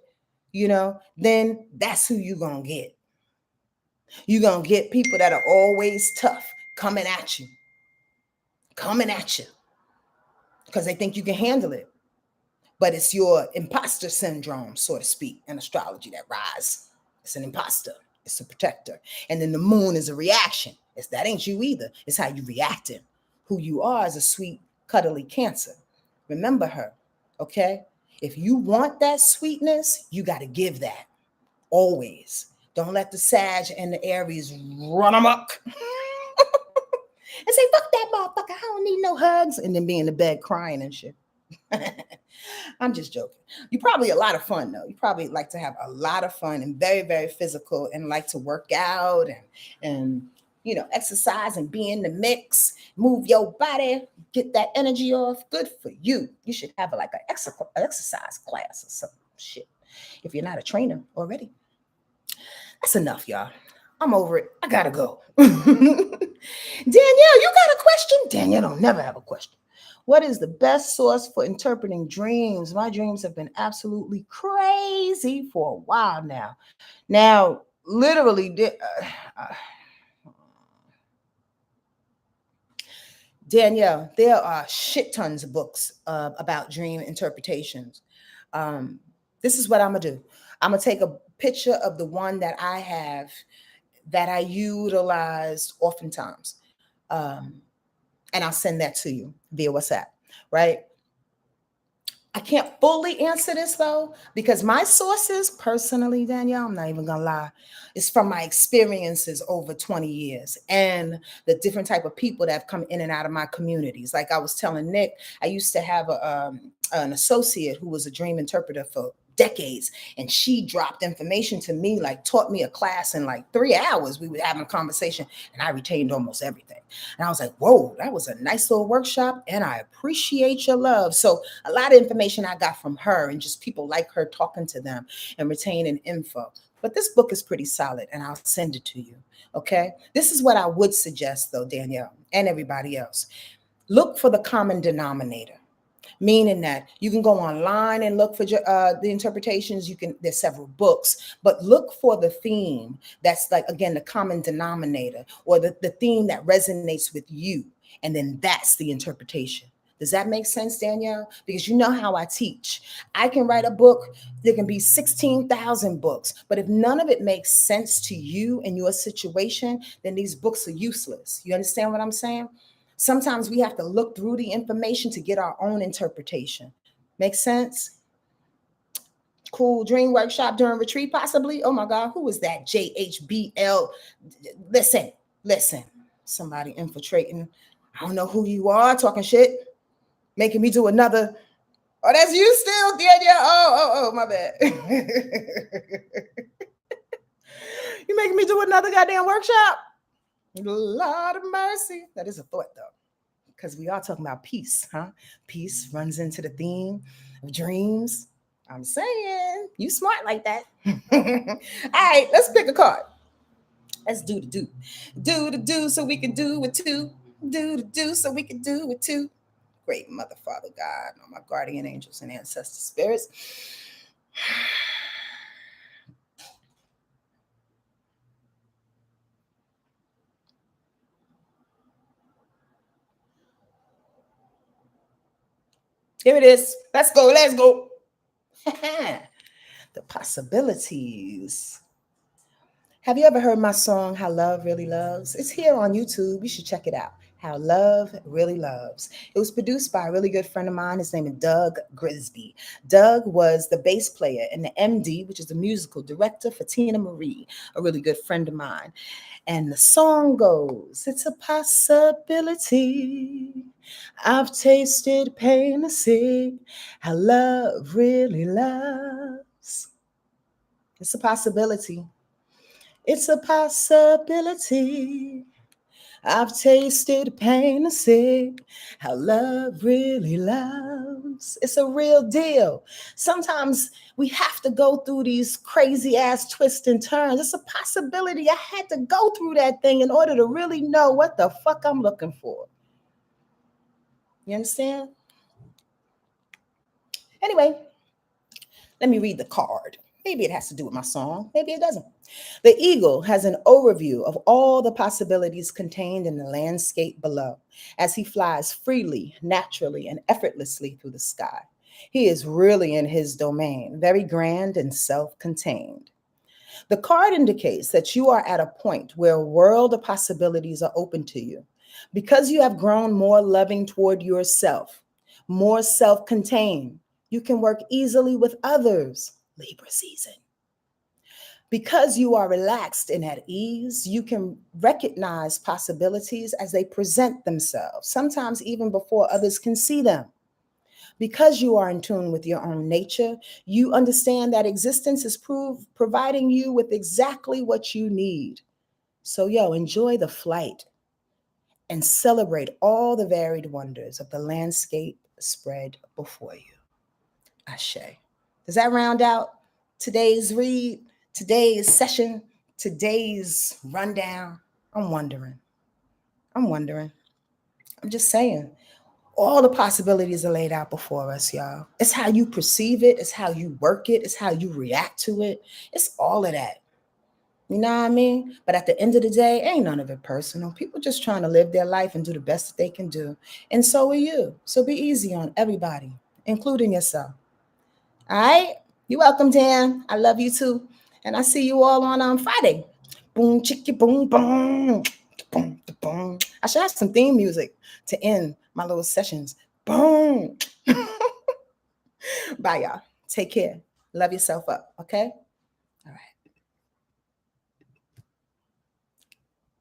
then that's who you're going to get. You're going to get people that are always tough coming at you. Because they think you can handle it. But it's your imposter syndrome, so to speak, in astrology that rise. It's an imposter. It's a protector. And then the moon is a reaction. That ain't you either. It's how you reacting. Who you are is a sweet, cuddly Cancer. Remember her, okay? If you want that sweetness, you got to give that. Always. Don't let the Sag and the Aries run amok. And say, fuck that motherfucker, I don't need no hugs. And then be in the bed crying and shit. I'm just joking. You're probably a lot of fun, though. You probably like to have a lot of fun and very, very physical, and like to work out and exercise and be in the mix, move your body, get that energy off. Good for you. You should have like an exercise class or some shit if you're not a trainer already. That's enough, y'all. I'm over it. I gotta go. Danielle, you got a question? Danielle don't never have a question. What is the best source for interpreting dreams? My dreams have been absolutely crazy for a while now. Now, literally, Danielle, there are shit tons of books about dream interpretations. This is what I'm going to do. I'm going to take a picture of the one that I have that I utilize oftentimes. And I'll send that to you via WhatsApp, right? I can't fully answer this though, because my sources personally, Danielle, I'm not even gonna lie, it's from my experiences over 20 years and the different type of people that have come in and out of my communities. Like I was telling Nick, I used to have an associate who was a dream interpreter for decades, and she dropped information to me, like taught me a class in like 3 hours. We were having a conversation and I retained almost everything. And I was like, whoa, that was a nice little workshop, and I appreciate your love. So a lot of information I got from her and just people like her, talking to them and retaining info. But this book is pretty solid, and I'll send it to you. Okay. This is what I would suggest though, Danielle, and everybody else. Look for the common denominator. Meaning that you can go online and look for the interpretations. There's several books, but look for the theme that's like, again, the common denominator, or the theme that resonates with you. And then that's the interpretation. Does that make sense, Danielle? Because you know how I teach. I can write a book. There can be 16,000 books, but if none of it makes sense to you and your situation, then these books are useless. You understand what I'm saying? Sometimes we have to look through the information to get our own interpretation. Make sense? Cool. Dream workshop during retreat, possibly. Oh my God, who is that? JHBL. Listen. Somebody infiltrating. I don't know who you are, talking shit, making me do another. Oh, that's you still, Danielle. Oh, my bad. You making me do another goddamn workshop? Lord of mercy. That is a thought though, because we are talking about peace, huh? Peace runs into the theme of dreams. I'm saying, you smart like that. All right, let's pick a card. Let's do the do. Do the do so we can do it too. Do the do so we can do it too. great Mother, Father, God, all my guardian angels and ancestor spirits. Here it is. Let's go. Let's go. The possibilities. Have you ever heard my song, How Love Really Loves? It's here on YouTube. You should check it out. How Love Really Loves. It was produced by a really good friend of mine. His name is Doug Grisby. Doug was the bass player and the MD, which is the musical director for Tina Marie, a really good friend of mine. And the song goes, it's a possibility. I've tasted pain to see how love really loves. It's a possibility. It's a possibility. I've tasted pain to see how love really loves. It's a real deal. Sometimes we have to go through these crazy ass twists and turns. It's a possibility. I had to go through that thing in order to really know what the fuck I'm looking for. You understand? Anyway, let me read the card. Maybe it has to do with my song. Maybe it doesn't. The eagle has an overview of all the possibilities contained in the landscape below as he flies freely, naturally, and effortlessly through the sky. He is really in his domain, very grand and self-contained. The card indicates that you are at a point where a world of possibilities are open to you because you have grown more loving toward yourself, more self-contained. You can work easily with others. Libra season. Because you are relaxed and at ease, you can recognize possibilities as they present themselves, sometimes even before others can see them. Because you are in tune with your own nature, you understand that existence is providing you with exactly what you need. So, enjoy the flight and celebrate all the varied wonders of the landscape spread before you. Ashe. Does that round out today's read, today's session, today's rundown? I'm wondering. I'm just saying. All the possibilities are laid out before us, y'all. It's how you perceive it. It's how you work it. It's how you react to it. It's all of that. You know what I mean? But at the end of the day, ain't none of it personal. People just trying to live their life and do the best that they can do. And so are you. So be easy on everybody, including yourself. All right? You're welcome, Dan. I love you too. And I see you all on Friday. Boom, chicky, boom, boom. Boom, boom. I should have some theme music to end my little sessions. Boom. Bye, y'all. Take care. Love yourself up, okay?